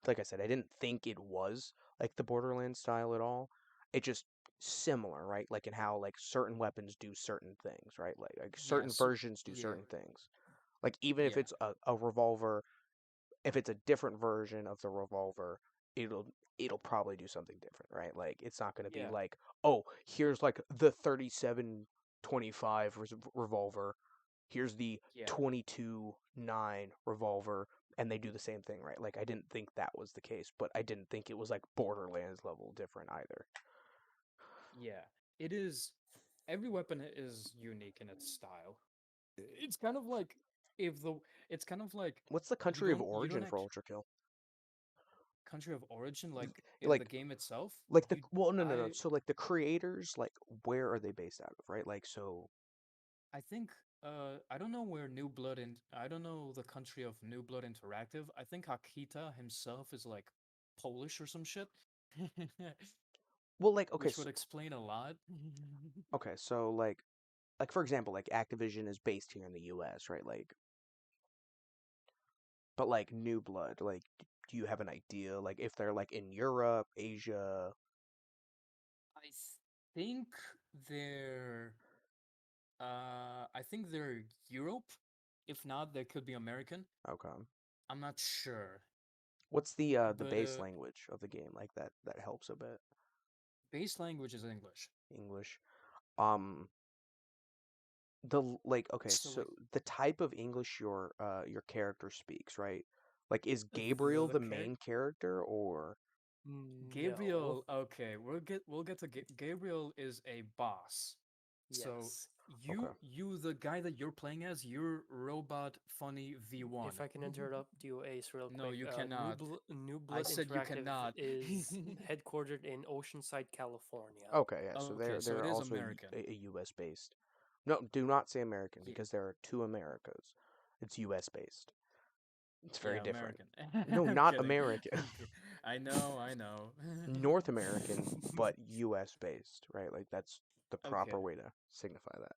like I said, I didn't think it was like the Borderlands style at all. It just similar, right? Like in how like certain weapons do certain things, right? Like Yeah, certain so versions do yeah, certain things. Like even if yeah, it's a revolver, if it's a different version of the revolver, it'll probably do something different, right? Like it's not going to be yeah, like, oh, here's like the 3725 revolver, here's the yeah, 22-9 revolver, and they do the same thing, right? Like I didn't think that was the case, but I didn't think it was like Borderlands level different either. yeah. It is every weapon is unique in its style. It's kind of like if the it's kind of like What's the country of you don't origin for actually Ultra Kill? country of origin like in the Like game itself. like the You well no no no. I So like the creators, like where are they based out of, right? Like so I think I don't know where New Blood and I don't know the country of New Blood Interactive. I think Akita himself is like Polish or some shit. well like Which would explain a lot. okay, so like for example, like Activision is based here in the US, right? Like but like New Blood, like do you have an idea like if they're like in Europe, Asia? I think they're I think they're Europe. If not, they could be American. Okay. I'm not sure. What's the But base language of the game? Like that helps a bit. base language is English. English. Um like okay, So so like the type of English your character speaks, right? Like is The Gabriel the the character? main character or No. Gabriel, okay, we'll get to Gabriel is a boss. So Yes. okay. you the guy that you're playing as, you're Robot Funny If V1. I can interrupt you, Ace, real No, quick. you cannot. New I Blood said you Interactive cannot. is headquartered in Oceanside, California. Okay, yeah, so Okay, so it they're is also American. a US based. No, do not say American Yeah, because there are two Americas. It's US based. It's very yeah, different. American. No, I'm not kidding. American. I'm kidding. I know. North American, but US based, right? Like that's the proper Okay, way to signify that.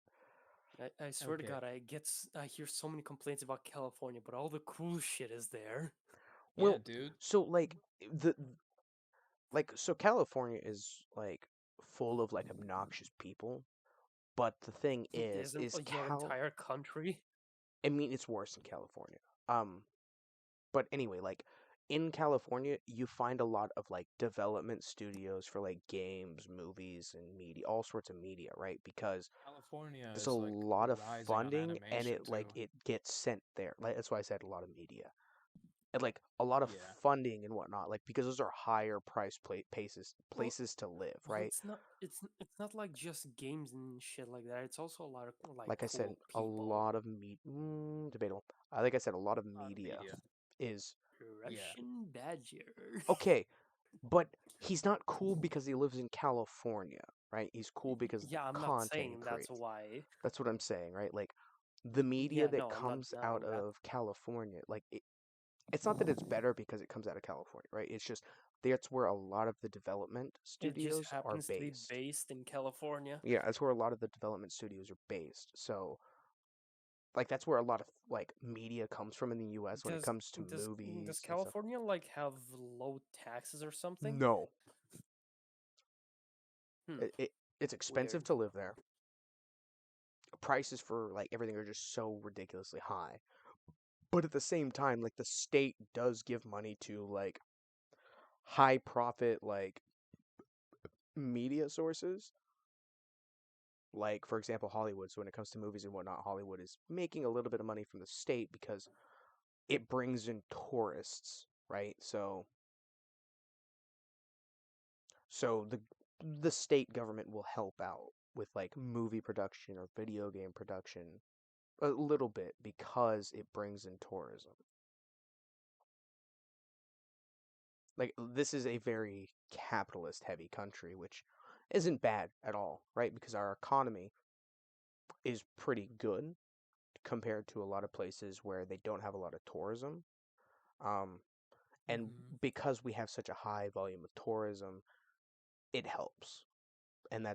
I swear to okay. God, I hear so many complaints about California, but all the cool shit is there. Yeah, Well, dude. so the so California is like full of like obnoxious people, but the thing Isn't is your entire country? I mean it's worse in California. Um but anyway, like in California, you find a lot of like development studios for like games, movies, and media, all sorts of media, right? Because California there's a is like lot of rising on funding and animation too. it gets sent there. Like that's why I said a lot of media. And like a lot of Yeah. funding and whatnot, like because those are higher price Well, places to live, well, right? it's not like just games and shit like that. It's also a lot of like Like I said, cool a people. lot of debatable. Like I said, a lot of A lot of media media. is Yeah. Russian Badger. okay. But he's not cool because he lives in California, right? He's cool because of the Yeah, I'm not content he saying that's creates. why. That's what I'm saying, right? Like the media Yeah, that no, I'm not comes out denying that. of California, like it's not that it's better because it comes out of California, right? It's just that's where a lot of the development It just studios are happens to be based. based in California. Yeah, that's where a lot of the development studios are based. So, like that's where a lot of like media comes from in the US when it Does comes to does movies and stuff. California like have low taxes or something? No. Hmm, It's expensive weird. to live there. Prices for like everything are just so ridiculously high. But at the same time, like the state does give money to like high profit like media sources. Like for example, Hollywood. So when it comes to movies and whatnot, Hollywood is making a little bit of money from the state because it brings in tourists, right? So the state government will help out with like movie production or video game production a little bit because it brings in tourism. Like this is a very capitalist heavy country, which isn't bad at all, right? Because our economy is pretty good compared to a lot of places where they don't have a lot of tourism. Um, And Hmm. because we have such a high volume of tourism, it helps. And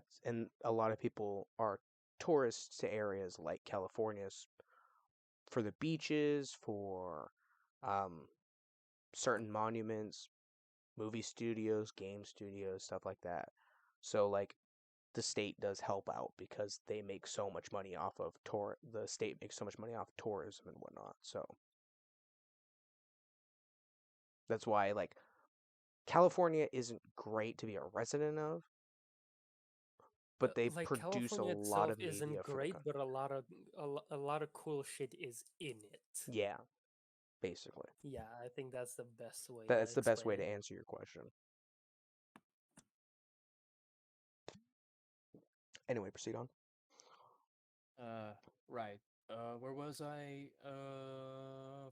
a lot of people are tourists to areas like California for the beaches, for um, certain monuments, movie studios, game studios, stuff like that. So like the state does help out because they make so much money off of the state makes so much money off tourism and whatnot. So that's why like California isn't great to be a resident of, but they Like produce a California lot itself of isn't media for the great, country. but a lot of cool shit is in it. Yeah, basically. Yeah, I think that's the best way to That's the best explain way to it. answer your question. Anyway, proceed on. Uh, right. Where was I?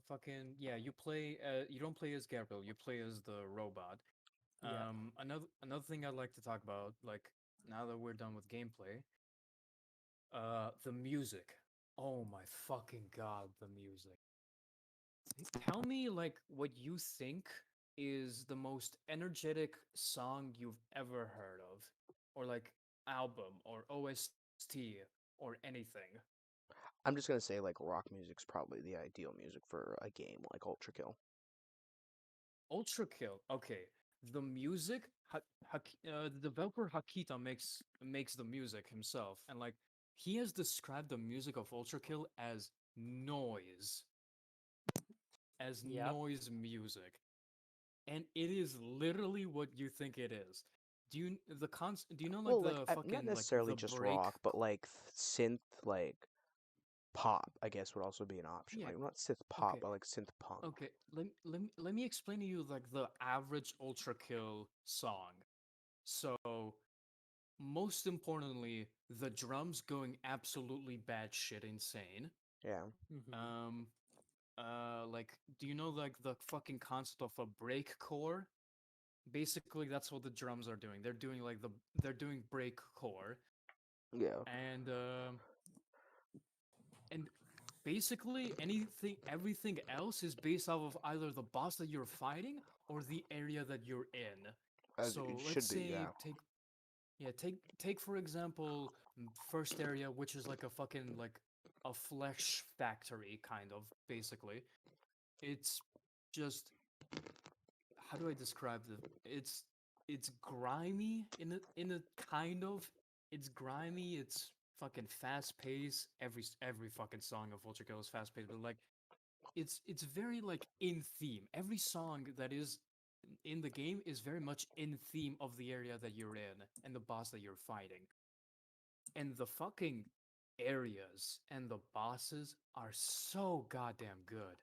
Fucking yeah. You play. You don't play as Gabriel. You play as the robot. Yeah. Another thing I'd like to talk about, like now that we're done with gameplay, the music. Oh my fucking god, the music. Tell me like what you think is the most energetic song you've ever heard of, or like album or OST or anything. I'm just gonna say like rock music's probably the ideal music for a game like Ultra Kill. Ultra Kill. Okay, the music. The developer Hakita makes the music himself, and like he has described the music of Ultra Kill noise, as Yep. noise music, and it is literally what you think it is. Do you know like Well, like the not fucking like necessarily the just break? rock, but like synth, like pop. I guess would also be an option. Yeah. Like not synth pop, Okay. but like synth punk. Okay. Let me explain to you like the average Ultra Kill song. So most importantly, the drums going absolutely batshit insane. Yeah, Hmm. Um, like, do you know like the fucking concept of a break core? Basically, that's what the drums are doing. They're doing break core, yeah. and and basically everything else is based off of either the boss that you're fighting or the area that you're in. It So let's should be. say Yeah, take for example first area, which is like a fucking like a flesh factory kind of basically. It's just how do I describe the it's grimy in a kind of it's grimy, it's fucking fast paced. Every fucking song of Ultra Kill is fast paced, but like it's very like in theme. Every song that is in the game is very much in theme of the area that you're in and the boss that you're fighting. And the fucking areas and the bosses are so goddamn good.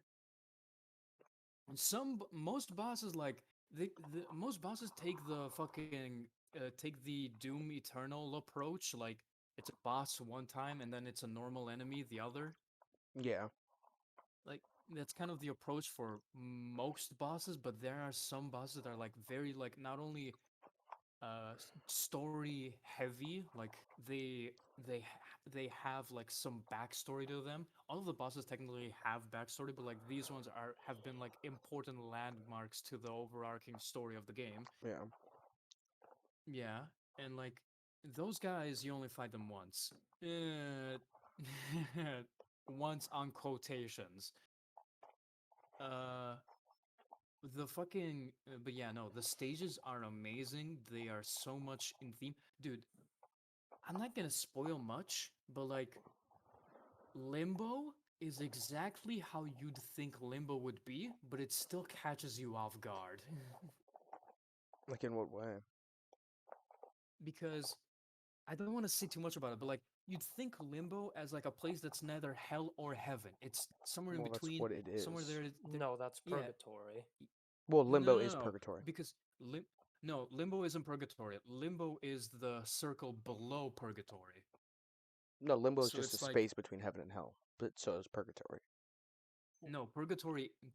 Most bosses like the most bosses take the fucking take the Doom Eternal approach. Like it's a boss one time and then it's a normal enemy the other. yeah, Like that's kind of the approach for most bosses, but there are some bosses that are like very like not only story heavy, like they have like some backstory to them. All of the bosses technically have backstory, but like these ones are have been like important landmarks to the overarching story of the game. yeah. Yeah, and like those guys you only fight them once. uh, Once on quotations. uh the fucking but yeah, no, the stages are amazing. They are so much in theme, dude. I'm not gonna spoil much, but like Limbo is exactly how you'd think Limbo would be, but it still catches you off guard. Like in what way? Because I don't want to say too much about it, but like you'd think Limbo as like a place that's neither hell or heaven. It's somewhere in Well, that's between, what it somewhere is. there. No, that's Yeah, purgatory. Well, no, limbo no, no, is no, purgatory. because no, Limbo isn't purgatory. Limbo is the circle below purgatory. No, limbo is So just a it's like space between heaven and hell. But so is purgatory. no,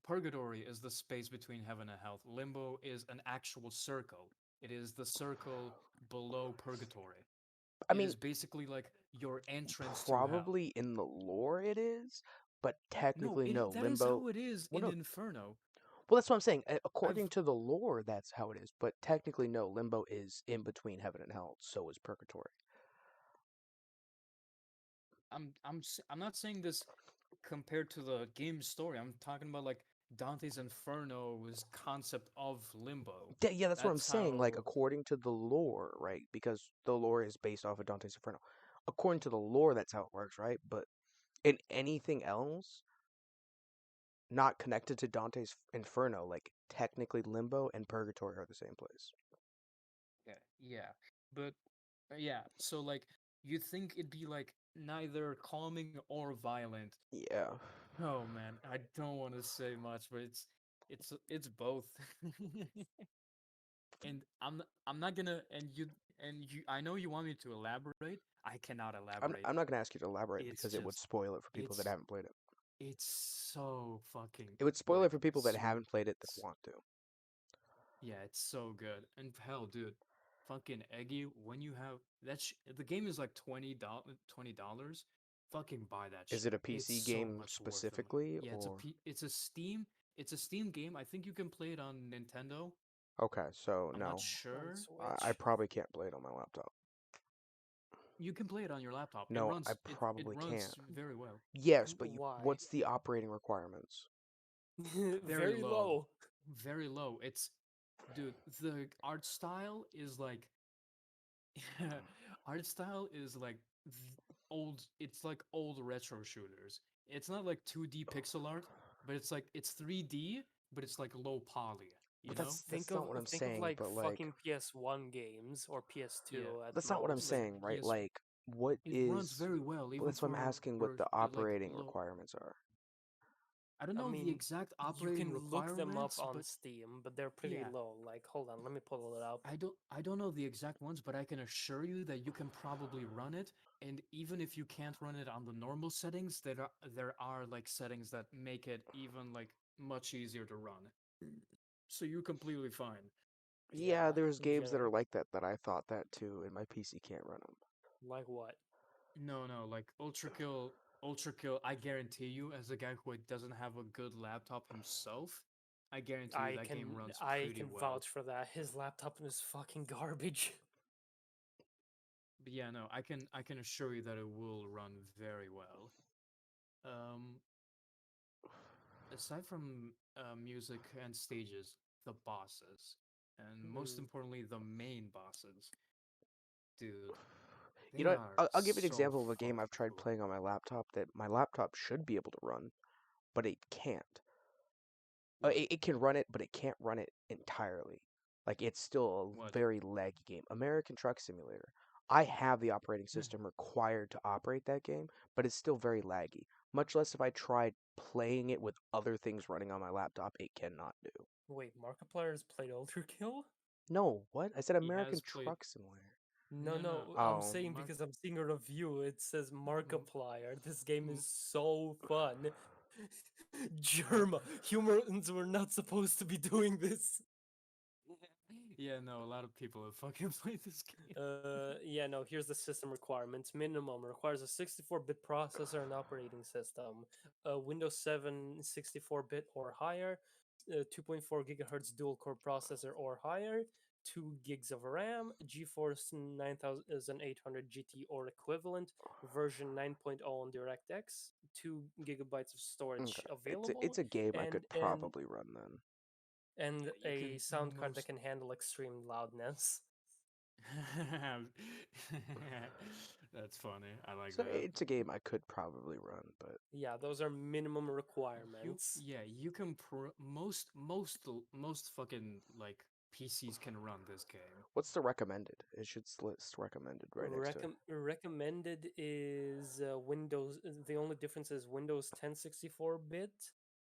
purgatory is the space between heaven and hell. Limbo is an actual circle. It is the circle below purgatory. I It mean, is basically like your entrance to hell. probably in the lore it is, but No, technically no. that is Limbo. how it is Well, in no. Inferno. Well, that's what I'm saying. I've According to the lore, that's how it is. But technically, no. Limbo is in between heaven and hell. So is purgatory. I'm not saying this compared to the game story. I'm talking about like Dante's Inferno's concept of limbo. Yeah, that's what I'm That's saying. Like, how according to the lore, right? Because the lore is based off of Dante's Inferno. According to the lore, that's how it works, right? But in anything else, not connected to Dante's Inferno, like technically Limbo and Purgatory are the same place. yeah, yeah. But yeah, so like you think it'd be like neither calming or violent. Yeah. Oh man, I don't want to say much, but it's both. And I'm not gonna and you I know you want me to elaborate. I cannot I'm elaborate. I'm not gonna ask you to elaborate It's because it would just spoil it for people that it's haven't played it. it's so fucking It would spoil it like for people that smooth. haven't played it that want to. Yeah, it's so good. And hell, dude, fucking Eggy, when you have the game is like $20. Fucking buy that Is it shit. a It's PC so game much worth the money. specifically, Yeah, or it's a Steam game. I think you can play it on Nintendo. okay? So I'm not no, On sure. I Switch. probably can't play it on my laptop. You can play it on your laptop. It No, I runs it probably runs can't. very well. Yes, but Why? what's the operating requirements? Very Very low. low. Very low. It's dude, the art style is like art style is like old. It's like old retro shooters. It's not like 2D pixel art, but it's 3D, but it's like low poly. You But know? that's not what I'm Think of saying. like But like, fucking PS1 games or Yeah, PS2 at that's not what I'm most. like saying, right? PS. Like, what It runs is? very well, Well, even that's what I'm for asking. What the like operating low. requirements are? I don't I know the mean, exact you operating can look them up requirements, on but Steam, but they're pretty yeah, low. Like, hold on, let me pull it up. I don't know the exact ones, but I can assure you that you can probably run it. And even if you can't run it on the normal settings, there are like settings that make it even like much easier to run. So you're completely fine. Yeah, Yeah, there's games that yeah. are like that that I thought that too, and my PC can't run them. Like what? No, no, like Ultra Kill, I guarantee you, as a guy who doesn't have a good laptop himself, I guarantee you that game runs I pretty can well. vouch for that. His laptop is fucking garbage. But yeah, no, I can assure you that it will run very well. Um, aside from music and stages, the bosses, and most Hmm. importantly, the main bosses, dude, You they know, what? are I'll give you an so example of a game I've fucking tried cool. playing on my laptop that my laptop should be able to run, but it can't. What? It can run it, but it can't run it entirely. Like it's still a What? very laggy game. American Truck Simulator. I have the operating system required to operate that game, but it's still very laggy. Much less if I tried playing it with other things running on my laptop, it cannot do. Wait, Markiplier has played Overkill? No, what? I said He American has played. Truck Simulator. No, Yeah, no. no, I'm Oh, saying Mark. because I'm seeing a review, it says M- Markiplier. This game m- is so fun. Mark. Germa, humans were not supposed to be doing this. Yeah, no. A lot of people have fucking played this game. Yeah, no, here's the system requirements. Minimum requires a 64-bit processor and operating system, Windows 7 64-bit or higher, 2.4 gigahertz dual core processor or higher, 2 gigs of RAM, GeForce 9800 GT or equivalent, version 9.0 on DirectX, 2 gigabytes of storage okay. available, It's a game I and could and probably run then. and Yeah, you a can sound card that most. can handle extreme loudness. That's funny. I like So that. it's a game I could probably run, but Yeah, those are minimum You requirements. yeah, you can most fucking like PCs can run this game. what's the recommended? It should list recommended right next to it. Recommended is Windows. The only difference is Windows 10 64-bit,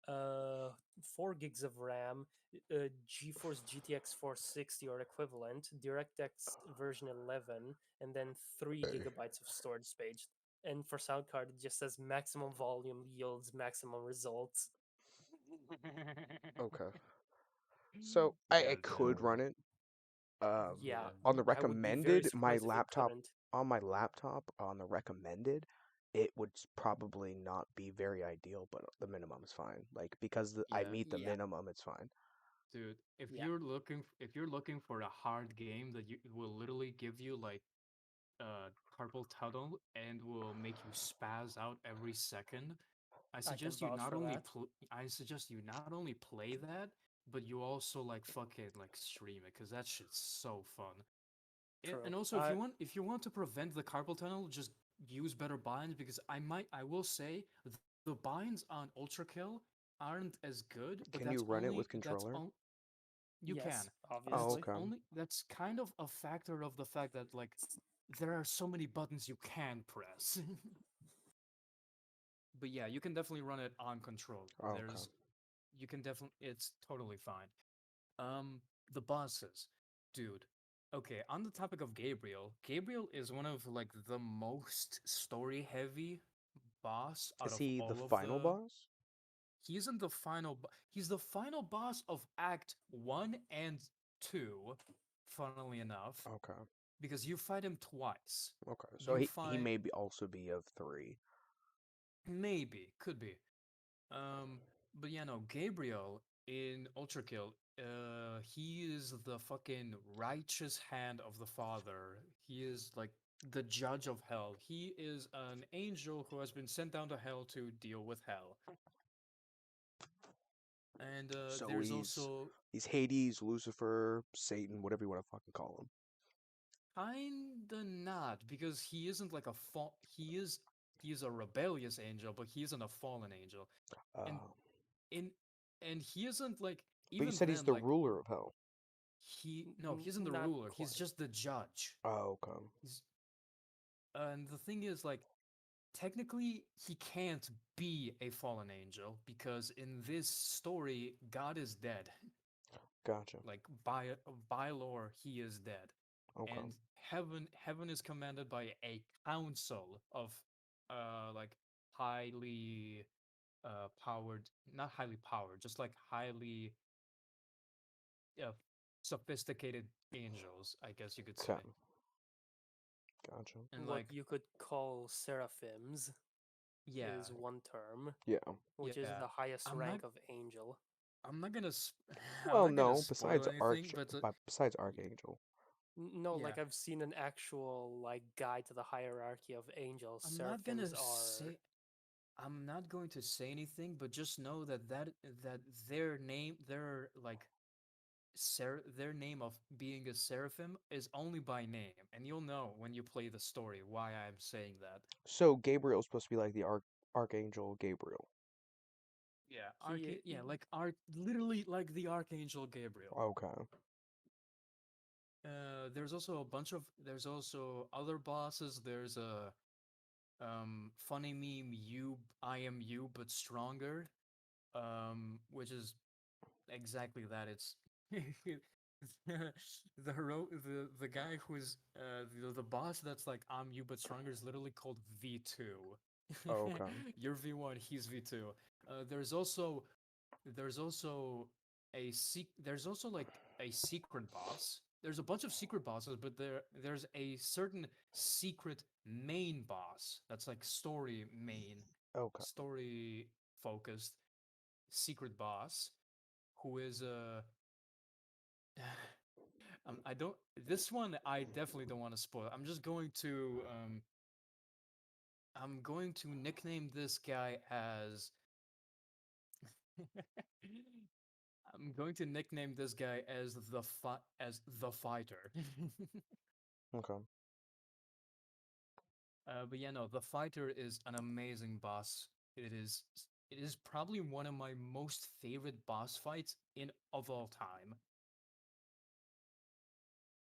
4 gigs of RAM, GeForce GTX 460 or equivalent, DirectX version 11, and then 3 gigabytes of storage space. And for sound card, it just says maximum volume yields maximum results. Okay. So I Goddamn. could run it. Yeah, On the I would be very recommended, surprised if you couldn't. my laptop on the recommended, it would probably not be very ideal, but the minimum is fine. Like because I Yeah, meet the Yeah, minimum, it's fine. dude. yeah, If you're looking for a hard game that you will literally give you like carpal tunnel and will make you spaz out every second, I can vouch for that. I suggest you not only play that, but you also like fucking like stream it because that shit's so fun. True. And also, if you want to prevent the carpal tunnel, just use better binds because I will say the binds on Ultra Kill aren't as good, but Can you run it with that's controller? on you can. Yes, Oh, obviously. okay. That's kind of a factor of the fact that like there are so many buttons you can press. But yeah, you can definitely run it on controller. Oh, okay. There's you can definitely it's totally fine. Um, the bosses, dude. Okay, on the topic of Gabriel, Gabriel is one of like the most story heavy boss out Is of he the all of final the. boss? He isn't the final. He's the final boss of Act 1 and 2. Funnily enough, Okay. because you fight him twice. Okay. So You he fight may be also be of three. maybe could be. Um, but yeah, no, Gabriel in Ultra Kill, he is the fucking righteous hand of the Father. He is like the judge of hell. He is an angel who has been sent down to hell to deal with hell. And So there's also he's Hades, Lucifer, Satan, whatever you want to fucking call him. kinda not because he isn't like a he is a rebellious angel, but he isn't a fallen angel. And Uh, in and he isn't like but you even said he's then the like ruler of hell. he isn't the Not ruler. He's quite. just the judge. Oh, okay. He's and the thing is like technically he can't be a fallen angel because in this story God is dead. Gotcha. Like by lore he is dead. Okay. And heaven is commanded by a council of like highly powered, not highly powered, just like highly uh, sophisticated angels, I guess you could say. Okay. Gotcha. And What like you could call seraphims yeah, is one term, Yeah. which is yeah. the highest I'm not rank of angel. I'm not gonna I'm Well, not gonna no. spoil anything, but Besides Archangel. No, yeah, like I've seen an actual like guide to the hierarchy of angels. I'm not gonna Seraphims are say I'm not going to say anything, but just know that their name, their name of being a seraphim is only by name, and you'll know when you play the story why I'm saying that. So Gabriel's supposed to be like the Archangel Gabriel. Yeah, he like literally like the Archangel Gabriel. Okay. There's also other bosses. There's a funny meme, you I am you but stronger, which is exactly that. It's the guy who is the boss that's like I'm you but stronger is literally called V2. Okay. You're V1, he's V2. There's also there's also there's also like a secret boss. There's a bunch of secret bosses, but there's a certain secret main boss that's like Okay. story focused secret boss who is I don't. This one I definitely don't want to spoil. I'm going to nickname this guy as. I'm going to nickname this guy as the fighter. Okay. But yeah, no, the fighter is an amazing boss. It is probably one of my most favorite boss fights in of all time,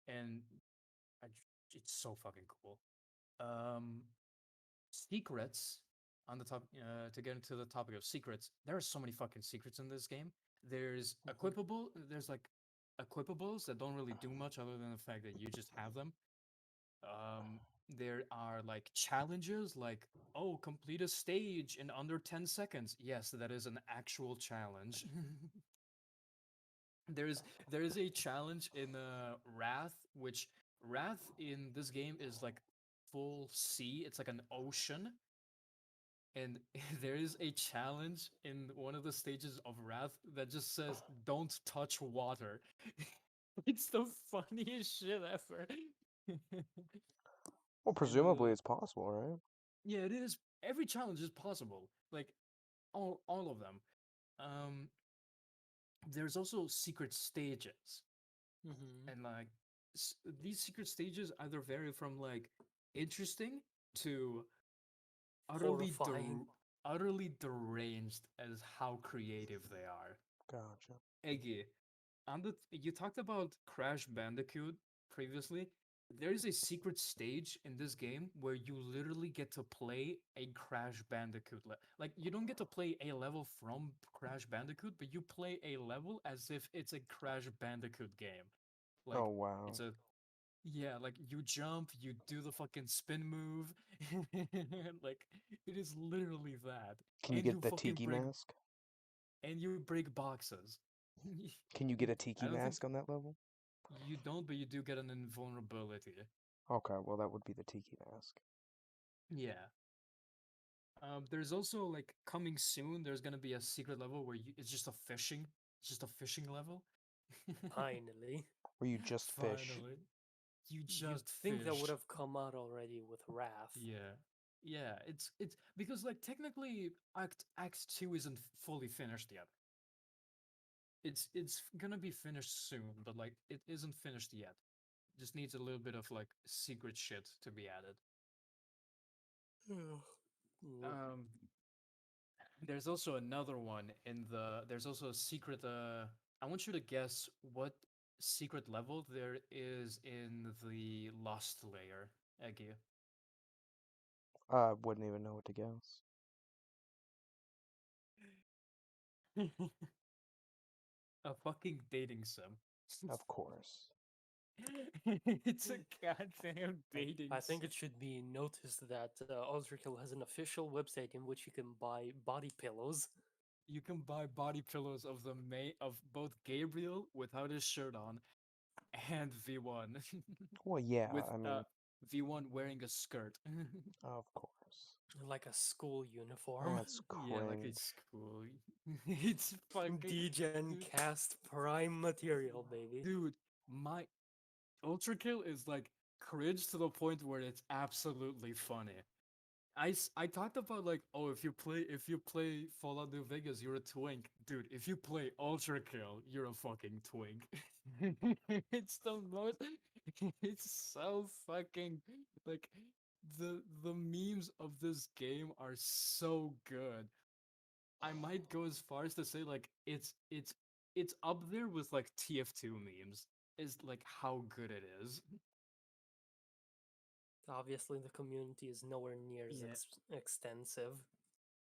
and I, it's so fucking cool. Um, secrets on the top to get into the topic of secrets, there are so many fucking secrets in this game. Mhm. There's like equipables that don't really do much other than the fact that you just have them. There are like challenges like, oh, complete a stage in under 10 seconds. Yes, that is an actual challenge. There is a challenge in Wrath, which Wrath in this game is like full sea. It's like an ocean, and there is a challenge in one of the stages of Wrath that just says, "Don't touch water." It's the funniest shit ever. Well, And presumably it's possible, right? yeah, it is. Every challenge is possible. Like all of them. Um, there's also secret stages, Mm-hmm. and like these secret stages either vary from like interesting to utterly Horrifying. utterly deranged as how creative they are. Gotcha. Eggy, you talked about Crash Bandicoot previously. There is a secret stage in this game where you literally get to play a Crash Bandicoot. Like you don't get to play a level from Crash Bandicoot, but you play a level as if it's a Crash Bandicoot game. Oh Like wow. it's a yeah, like you jump, you do the fucking spin move. Like it is literally that. Can you And get you the fucking tiki mask? break boxes. Can you get a I tiki don't think mask on that level? you don't, but you do get an invulnerability. Okay, well that would be the tiki mask. Yeah. There's also like coming soon. There's gonna be a secret level where it's just a fishing. It's just a fishing level. Finally. Where you just fish. Finally, you You'd just think that would fish. have come out already with Wrath. Yeah, yeah. It's because like technically Act 2 isn't fully finished yet. It's gonna be finished soon, but like it isn't finished yet. Just needs a little bit of like secret shit to be added. Ugh. Mm, Um, there's also another one in the. There's also a secret. I want you to guess what secret level there is in the Lost layer, Eggy. I wouldn't even know what to guess. A fucking dating sim. Of course. It's a goddamn dating I think sim. it should be noticed that Ultrakill has an official website in which you can buy body pillows. You can buy body pillows of the of both Gabriel without his shirt on and V1 Well, yeah, with I mean, V1 wearing a skirt. of course. Like a school uniform. That's Yeah, like a cringe. school. It's fucking dude, DegenCast prime material, baby. dude. My Ultra Kill is like cringe to the point where it's absolutely funny. I talked about like, oh, if you play Fallout New Vegas, you're a twink, dude. If you play Ultra Kill, you're a fucking twink. It's the most. It's so fucking like the memes of this game are so good. I might go as far as to say like it's up there with like TF2 memes. Is like how good it is. Obviously, the community is nowhere near as Yeah, extensive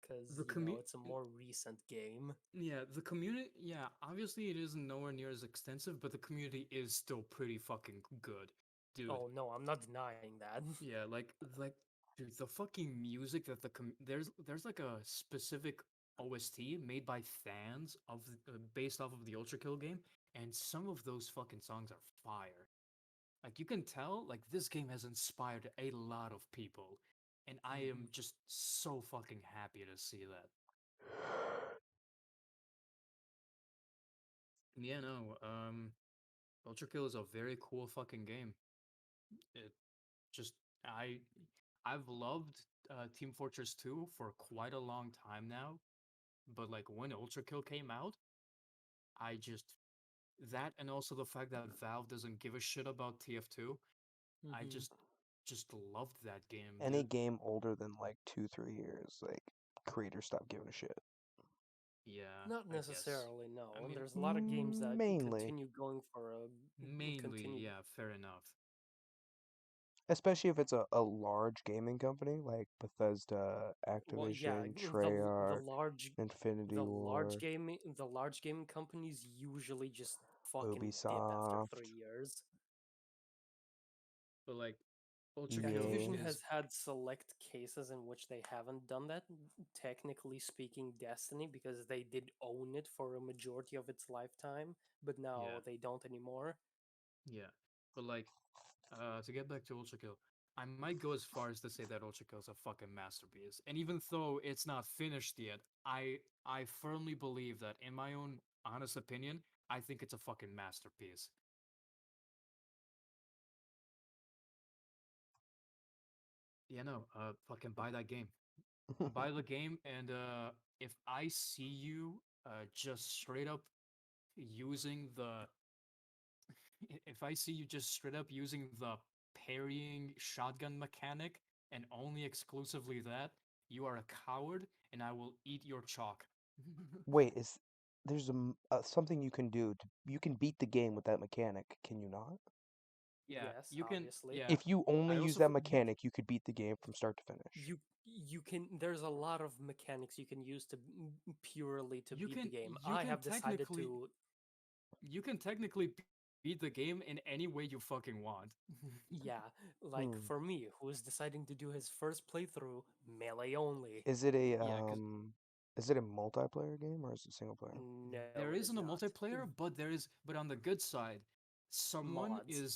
because, the it's a more recent game. the community. Yeah, obviously it isn't nowhere near as extensive, but the community is still pretty fucking good, dude. Oh, no, I'm not denying that. Yeah, like dude, the fucking music that there's like a specific OST made by fans of based off of the Ultra Kill game, and some of those fucking songs are fire. Like you can tell, like this game has inspired a lot of people, and I am Mhm. just so fucking happy to see that. Yeah, no, Ultra Kill is a very cool fucking game. It just I I've loved Team Fortress 2 for quite a long time now, but like when Ultra Kill came out, I just that and also the fact that Valve doesn't give a shit about TF2, I Mhm. just loved that game, Any dude. game older than like 2, 3 years, like creators stop giving a shit. Yeah, Not I guess. necessarily, I no. And mean, there's a lot of games that Mainly, continue going for a mainly, continue. yeah, fair enough. especially if it's a large gaming company like Bethesda, Well, yeah, Activision, the Treyarch, large Infinity Ward, the large gaming companies usually just fucking dip after Ubisoft, 3 years. But like Ultra Kill EA. Activision is has had select cases in which they haven't done that, technically speaking, Destiny, because they did own it for a majority of its lifetime, but yeah, now they don't anymore. yeah. But like to get back to Ultra Kill, I might go as far as to say that Ochako is a fucking masterpiece. And even though it's not finished yet, I firmly believe that, in my own honest opinion, I think it's a fucking masterpiece. Yeah, no, fucking buy that game. Buy the game, and if I see you just straight up using the if I see you just straight up using the parrying shotgun mechanic and only exclusively that, you are a coward and I will eat your chalk. Wait, is there's something you can do to you can beat the game with that mechanic, can you not? Yeah, Yes, you can. obviously. Yeah, If you only I use also that you mechanic, you could beat the game from start to finish. You can there's a lot of mechanics you can use to purely to you beat the can game. you I can have decided technically to beat the game in any way you fucking want. yeah, like Hmm. for me, who is deciding to do his first playthrough melee only. Is it a Yeah, because multiplayer game or is it single player? No, there it is isn't a not. multiplayer, but on the good side, Mods.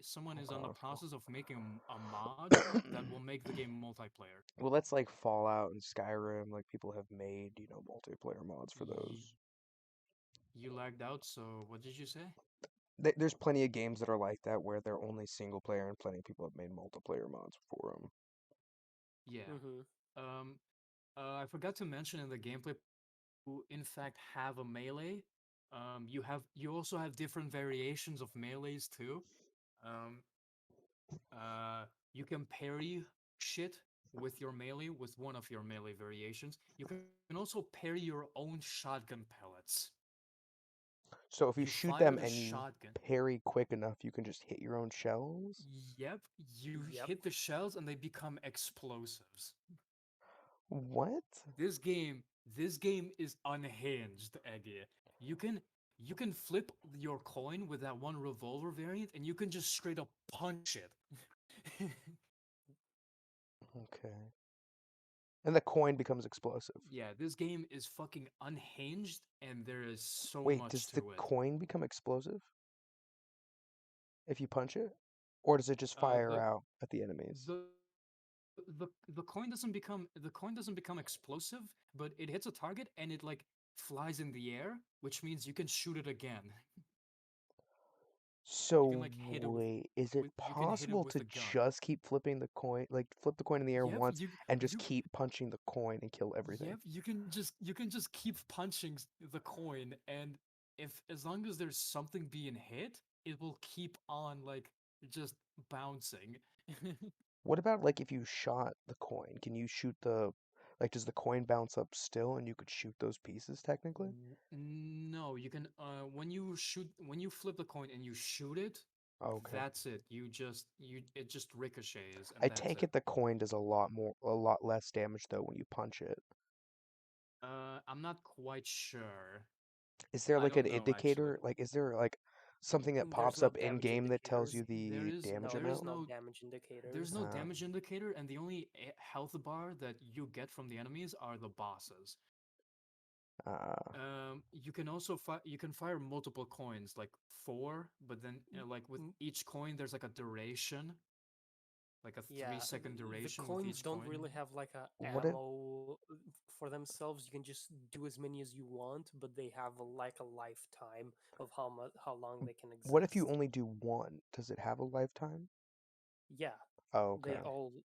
someone is on the Okay. process of making a mod that will make the game multiplayer. Well, that's like Fallout and Skyrim. Like people have made, multiplayer mods for Y- those. you lagged out, so what did you say? There's plenty of games that are like that where they're only single player, and plenty of people have made multiplayer mods for them. Yeah. Mm-hmm. Um I forgot to mention in the gameplay, you in fact have a melee. You also have different variations of melees too. Um you can parry shit with your melee with one of your melee variations. You can also parry your own shotgun pellets. So if You you shoot fire them the and you shotgun. parry quick enough, you can just hit your own shells. Yep, you Yep. hit the shells and they become explosives. What? This game is unhinged, Eggy. You can you can flip your coin with that one revolver variant and you can just straight up punch it. Okay. And the coin becomes explosive. Yeah, this game is fucking unhinged and there is so Wait, much does the to it. coin become explosive if you punch it? Or does it just Uh fire the out at the enemies? the coin doesn't become explosive, but it hits a target and it like flies in the air, which means you can shoot it again. You can So like hit it wait, is it you can hit it possible with to a gun. just keep flipping the coin, like flip the coin in the air Yep, once and just you keep punching the coin and kill everything? yep, you can just keep punching the coin, and if as long as there's something being hit, it will keep on like just bouncing. What about like if you shot the coin? Can you shoot like does the coin bounce up still and you could shoot those pieces technically? No, you can when you flip the coin and you shoot it, Okay. that's it. You it just ricochets and I that's take it. it the coin does a lot less damage though when you punch it. I'm not quite sure. Is there I like don't an know actually. indicator? Like is there like something that There's pops no up in damage game that tells you indicators. the damage No, There is there's amount? no no damage there's indicators. no Uh, damage indicator, and the only health bar that you get from the enemies are the bosses. uh, You can fire multiple coins, like four, but then like with Mm, each coin there's like a duration, like a yeah, 3 second the duration with coins each don't coin. really have like a what if ammo for themselves. You can just do as many as you want, but they have like a lifetime of how long they can what if you exist. only do one? Does it have a lifetime? Yeah, Oh, okay.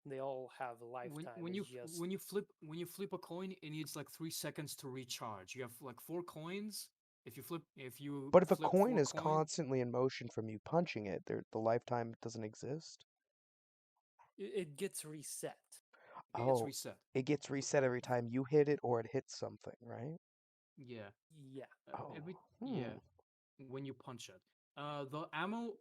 they all have a lifetime. It's just When you flip a coin, it needs like 3 seconds to recharge. You have like four coins. If you But if a flip coin four is coins, constantly in motion from you punching it, the lifetime doesn't exist? it gets reset. it gets Oh, reset. it gets reset every time you hit it or it hits something, right? Yeah, Yeah. Oh, every hmm. yeah when you punch it. The ammo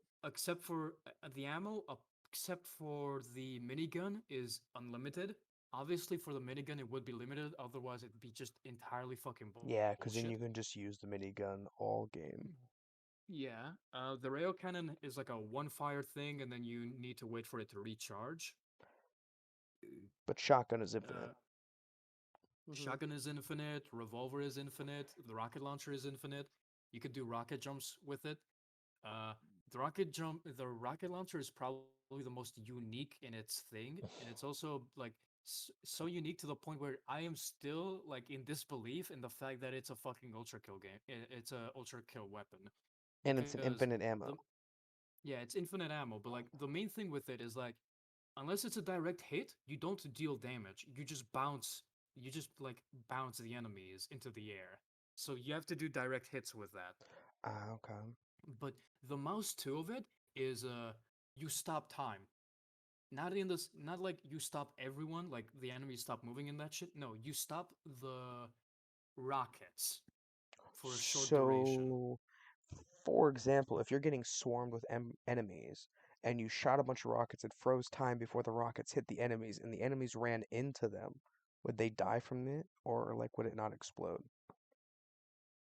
the ammo except for the minigun is unlimited. Obviously, for the minigun, it would be limited. Otherwise, it'd be just entirely fucking Yeah, bullshit. because then you can just use the minigun all game. Yeah. The rail cannon is like a one fire thing, and then you need to wait for it to recharge. But shotgun is infinite. Uh, Hmm. Shotgun is infinite. Revolver is infinite. The rocket launcher is infinite. You could do rocket jumps with it. Uh, the rocket launcher is probably the most unique in its thing, and it's also like so unique to the point where I am still like in disbelief in the fact that it's a fucking ultra kill game. It's a ultra kill weapon And it's an because infinite the ammo. yeah, it's infinite ammo, but like the main thing with it is like unless it's a direct hit, you don't deal damage. You just like bounce the enemies into the air. So you have to do direct hits with that. Ah, okay. But the mouse 2 of it is you stop time. Not like you stop everyone, like the enemies stop moving in that shit. No, you stop the rockets for a short duration. So, for example, if you're getting swarmed with enemies and you shot a bunch of rockets, it froze time before the rockets hit the enemies, and the enemies ran into them. Would they die from it, or like would it not explode?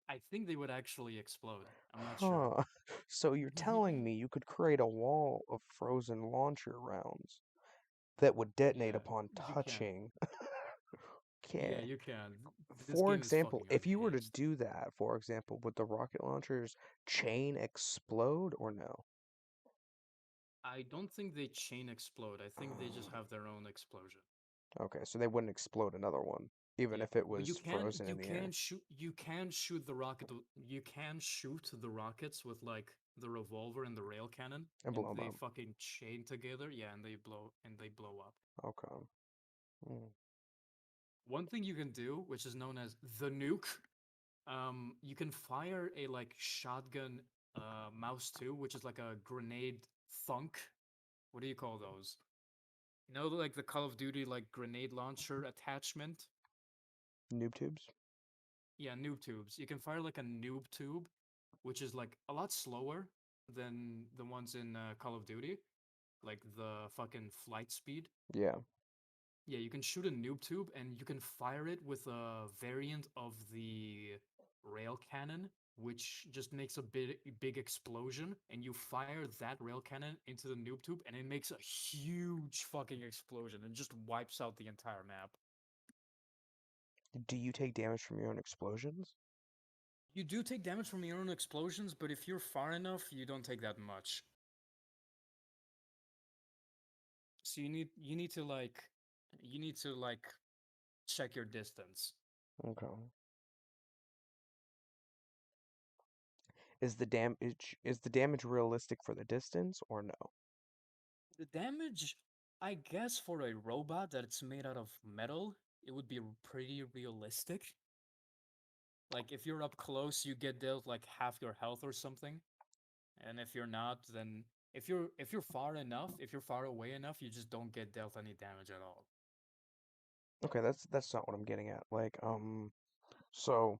I think they would actually explode. I'm not sure. Huh. So you're telling me you could create a wall of frozen launcher rounds that would detonate Yeah, upon you can. touching. Yeah, Okay. you can. This For game is example, fucking if you were to unhinged. do that, for example, would the rocket launcher's chain explode or no? I don't think they chain explode. I think they just have their own explosion. Okay, so they wouldn't explode another one, even Yeah, if it but was frozen in the air you can shoot the rocket you can shoot the rockets with like the revolver and the rail cannon, and and blow 'em they up. fucking chain together. Yeah, and they blow up. Okay. Mm. One thing you can do, which is known as the nuke, you can fire a like shotgun mouse too, which is like a grenade thunk. What do you call those? You know, like the Call of Duty like grenade launcher attachment. Noob tubes? Yeah, noob tubes. You can fire like a noob tube, which is like a lot slower than the ones in Call of Duty, like the fucking flight speed. Yeah. Yeah, you can shoot a noob tube and you can fire it with a variant of the rail cannon, which just makes a big explosion. And you fire that rail cannon into the noob tube, and it makes a huge fucking explosion and just wipes out the entire map. Do you take damage from your own explosions? You do take damage from your own explosions, but if you're far enough, you don't take that much. So you need to like check your distance. Okay. Is the damage realistic for the distance or no? The damage, I guess, for a robot that's made out of metal, it would be pretty realistic. Like if you're up close, you get dealt like half your health or something, and if you're not, then if you're far enough, if you're far away enough, you just don't get dealt any damage at all. Okay, that's not what I'm getting at. So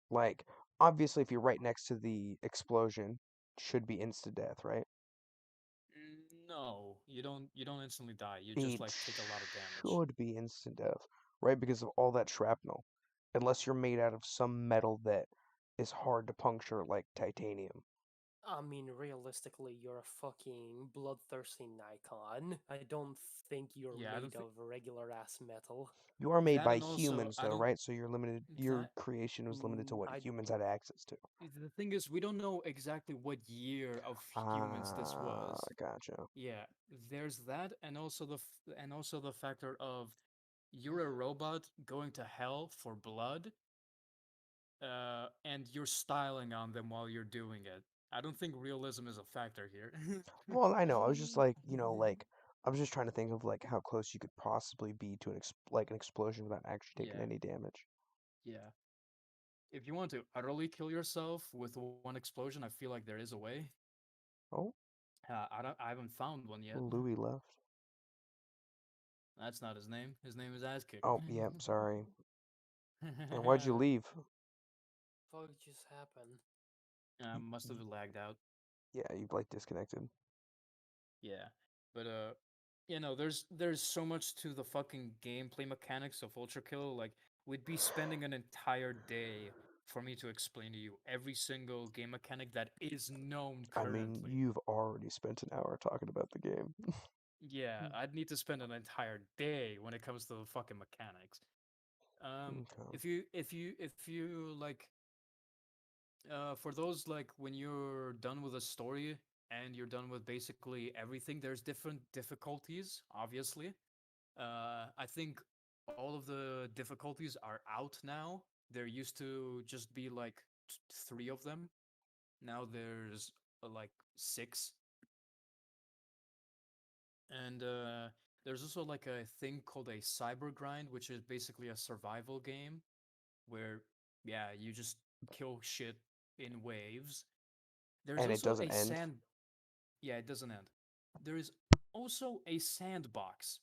like obviously if you're right next to the explosion, should be instant death, right? No, you don't instantly die. You just It like take a lot of damage. should be instant death, right? Because of all that shrapnel. Unless you're made out of some metal that is hard to puncture like titanium. I mean, realistically, you're a fucking bloodthirsty Nikon. I don't think you're Yeah, I don't made think of regular ass metal. You are made that, by and also humans I though, don't right? So your that creation was limited to what I humans had access to. the thing is we don't know exactly what year of humans this Ah, was. gotcha. Yeah, there's that, and also and also the factor of you're a robot going to hell for blood, and you're styling on them while you're doing it. I don't think realism is a factor here. Well, I know. I was just I was just trying to think of like how close you could possibly be to an explosion without actually taking Yeah, any damage. yeah. If you want to utterly kill yourself with one explosion, I feel like there is a way. Oh, I haven't found one yet. Louis left. That's not his name. His name is Ass Kick. Oh, yeah, sorry. And why'd you leave? fuck just happened. You, Must have you, lagged out. yeah, you like disconnected. Yeah, but you know, there's so much to the fucking gameplay mechanics of Ultra Kill. Like, we'd be spending an entire day for me to explain to you every single game mechanic that is known I mean, currently. you've already spent an hour talking about the game. Yeah, I'd need to spend an entire day when it comes to the fucking mechanics. Okay. If you like For those like when you're done with a story and you're done with basically everything, there's different difficulties, obviously. I think all of the difficulties are out now. There used to just be like three of them. Now there's like six. And there's also like a thing called a cyber grind, which is basically a survival game where, yeah, you just kill shit in waves. There's And it also doesn't a end. sand. Yeah, it doesn't end. There is also a sandbox.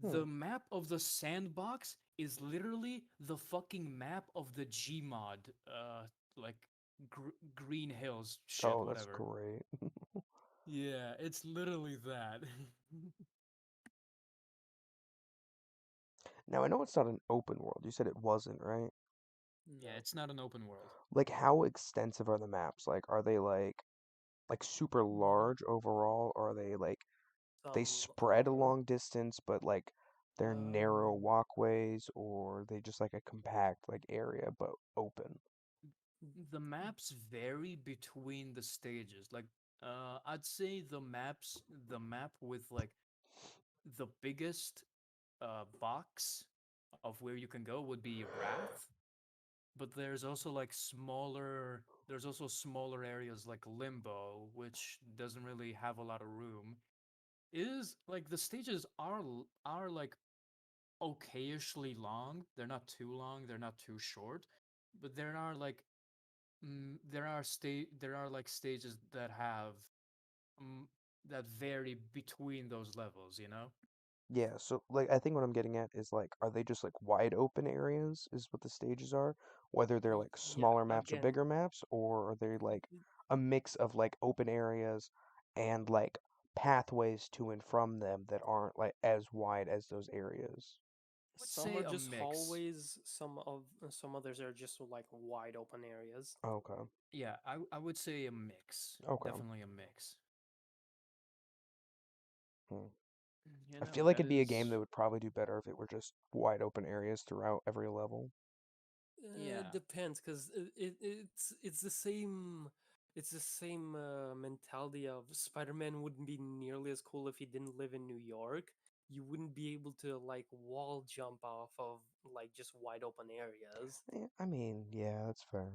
Hmm. The map of the sandbox is literally the fucking map of the Gmod, like Green Hills shit, Oh, that's whatever. great. Yeah, it's literally that. Now I know it's not an open world. You said it wasn't, right? Yeah, No. it's not an open world. Like how extensive are the maps? Like are they like super Mhm. large overall, or are they like they Some spread a are. long distance, but like they're narrow Um, walkways, or are they just like a compact like area but open? The maps vary between the stages. Like, I'd say the map with like the biggest box of where you can go would be Wrath, but there's also smaller areas like Limbo, which doesn't really have a lot of room. It is like the stages are like okayishly long. They're not too long, they're not too short, but there are like stages that have mm, that vary between those levels, you know? Yeah, so like I think what I'm getting at is like are they just like wide open areas is what the stages are? Whether they're like yeah. smaller maps or Again, bigger maps, or are they like a mix of like open areas and like pathways to and from them that aren't like as wide as those areas? I would some say are a just mix. hallways. Some others are just like wide open areas. Okay. Yeah, I would say a mix. Okay. Definitely a mix. Hmm. You I know, feel like that it'd be a game is that would probably do better if it were just wide open areas throughout every level. yeah. Depends, because it's the same. It's the same mentality of Spider-Man wouldn't be nearly as cool if he didn't live in New York. You wouldn't be able to like wall jump off of like just wide open areas. I mean, yeah, that's fair.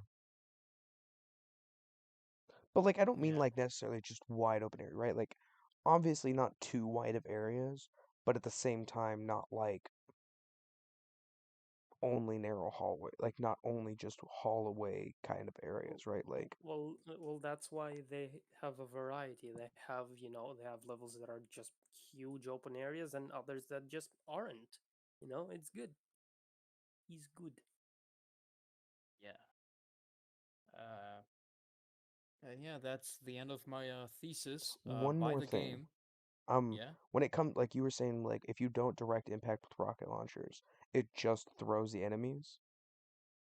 But like I don't mean Yeah. like necessarily just wide open area, right? Like obviously not too wide of areas, but at the same time not like only narrow hallway, like not only just hallway kind of W- areas, right? Like well, that's why they have a variety. They have, they have levels that are just huge open areas and others that just aren't. It's good. He's good. Yeah. Uh and yeah, that's the end of my thesis. one Buy more the thing. game. Um Yeah. when it comes like you were saying like if you don't direct impact with rocket launchers, it just throws the enemies.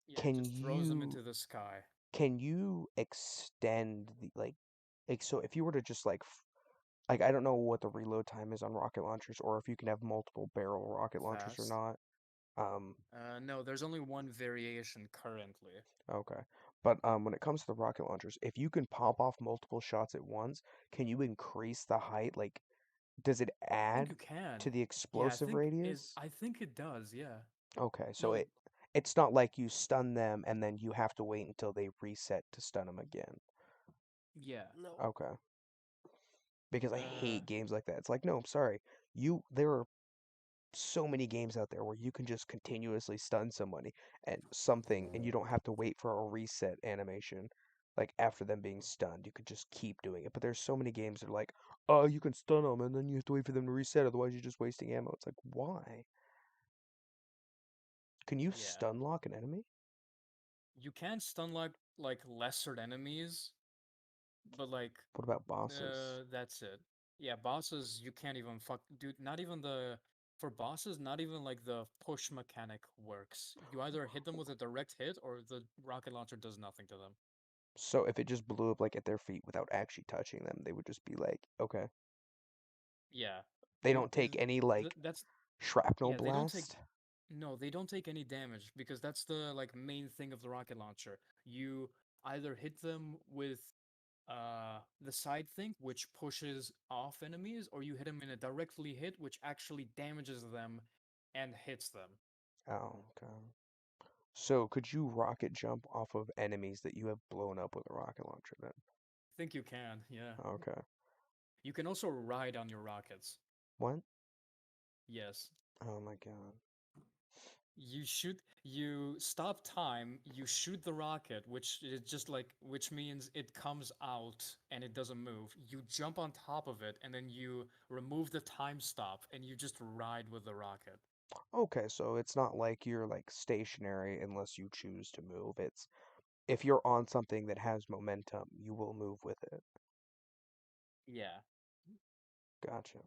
Yeah, it Can just throws them you into the sky. can you extend the like so if you were to just like I don't know what the reload time is on rocket launchers or if you can have multiple barrel rocket launchers or Fast. not. Um, No, there's only one variation currently. okay. But when it comes to the rocket launchers, if you can pop off multiple shots at once, can you increase the height? Like, does it I think add you can. to the Yeah, explosive radius? I think it does, yeah. Okay, so No, it's not like you stun them and then you have to wait until they reset to stun them again. Yeah. no. Okay. Because I Uh hate games like that. It's like, no, I'm sorry. There are so many games out there where you can just continuously stun somebody and you don't have to wait for a reset animation like after them being stunned. You could just keep doing it. But there's so many games that are like, oh, you can stun them and then you have to wait for them to reset, otherwise you're just wasting ammo. It's like, why? Can you yeah. stun lock an enemy? You can stun like lesser enemies, but like What about bosses? that's it. Yeah, bosses you can't even dude, not even the for bosses, not even like the push mechanic works. You either hit them with a direct hit or the rocket launcher does nothing to them. So if it just blew up like at their feet without actually touching them, they would just be like, okay. Yeah. They don't take any like That's shrapnel yeah, they don't take blast. no, they don't take any damage because that's the like main thing of the rocket launcher. You either hit them with the side thing, which pushes off enemies, or you hit them in a directly hit, which actually damages them and hits them. Oh, okay. So could you rocket jump off of enemies that you have blown up with a rocket launcher then? I think you can, yeah. Okay. You can also ride on your rockets. What? Yes. Oh my god. You stop time, you shoot the rocket, which is just like, which means it comes out and it doesn't move. You jump on top of it, and then you remove the time stop, and you just ride with the rocket. Okay, so it's not like you're like stationary unless you choose to move. It's if you're on something that has momentum, you will move with it. Yeah. Gotcha.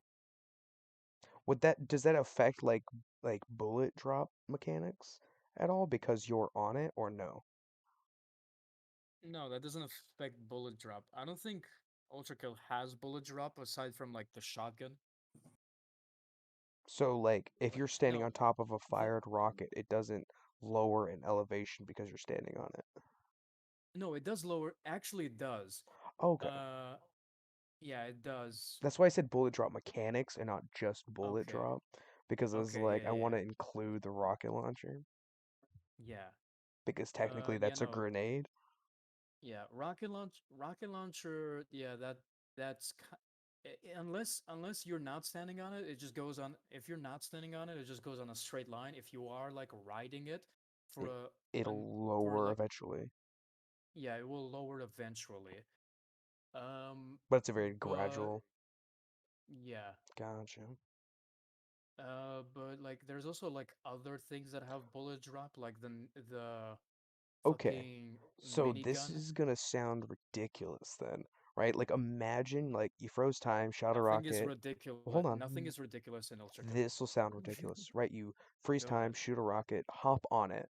Would that does that affect like bullet drop mechanics at all because you're on it or no? No, that doesn't affect bullet drop. I don't think Ultra Kill has bullet drop aside from like the shotgun. So like if But you're standing no, on top of a the fired rocket, it doesn't lower in elevation because you're standing on it. no, it does lower. Actually, it does. Okay. Uh, yeah, it does. That's why I said bullet drop mechanics and not just bullet Okay. drop because I was Okay. like Yeah. I Yeah. want to include the rocket launcher Yeah. because technically Yeah. that's a No. grenade. Yeah. Rocket launcher. Yeah. Unless you're not standing on it, it just goes on. If you're not standing on it, it just goes on a straight line. If you are like riding it for It, a an it'll for lower like eventually, yeah, it will lower eventually. but it's a very But gradual. yeah. Gotcha. But like there's also like other things that have bullet drop, like the Okay. fucking So this minigun. is gonna sound ridiculous then, right? Like imagine like you froze time, shot a Nothing is rocket. ridiculous. Well, hold Nothing on. is ridiculous in Ultra Kill. This will sound ridiculous, right? You freeze Go time, ahead. shoot a rocket, hop on it,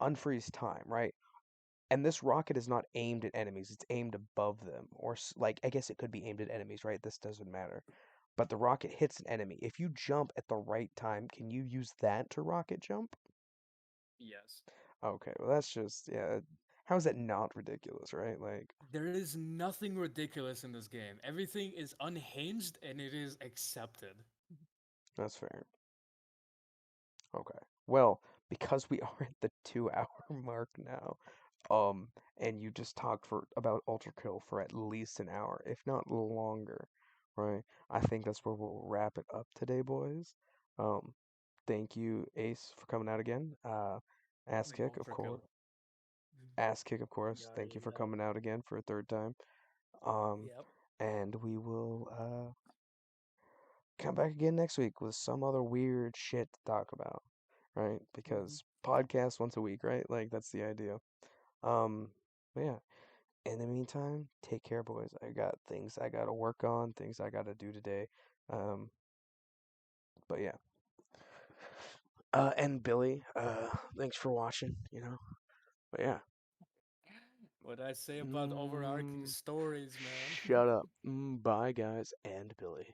unfreeze time, right? And this rocket is not aimed at enemies, it's aimed above them. Like, I guess it could be aimed at enemies, right? This doesn't matter. But the rocket hits an enemy. If you jump at the right time, can you use that to rocket jump? Yes. Okay, well, that's just, yeah. How is that not ridiculous, right? Like, There is nothing ridiculous in this game. Everything is unhinged and it is accepted. that's fair. Okay. Well, because we are at the 2 hour mark now, and you just talked for about Ultra Kill for at least an hour, if not longer, right? I think that's where we'll wrap it up today, boys. Um, thank you, Ace, for coming out again. Ass Kick, of Ultra course. Kill. Ass Kick, of course. Yeah, Thank you yeah, for yeah. coming out again for a third time. Um, Yep. and we will come back again next week with some other weird shit to talk about, right? Mhm. Because podcast once a week, right? Like that's the idea. Um, but yeah. In the meantime, take care, boys. I got things I gotta work on, things I gotta do today. Um, but yeah. And Billy, thanks for watching, you know. But yeah. What I say about overarching stories, man. Shut up. Bye, guys, and Billy.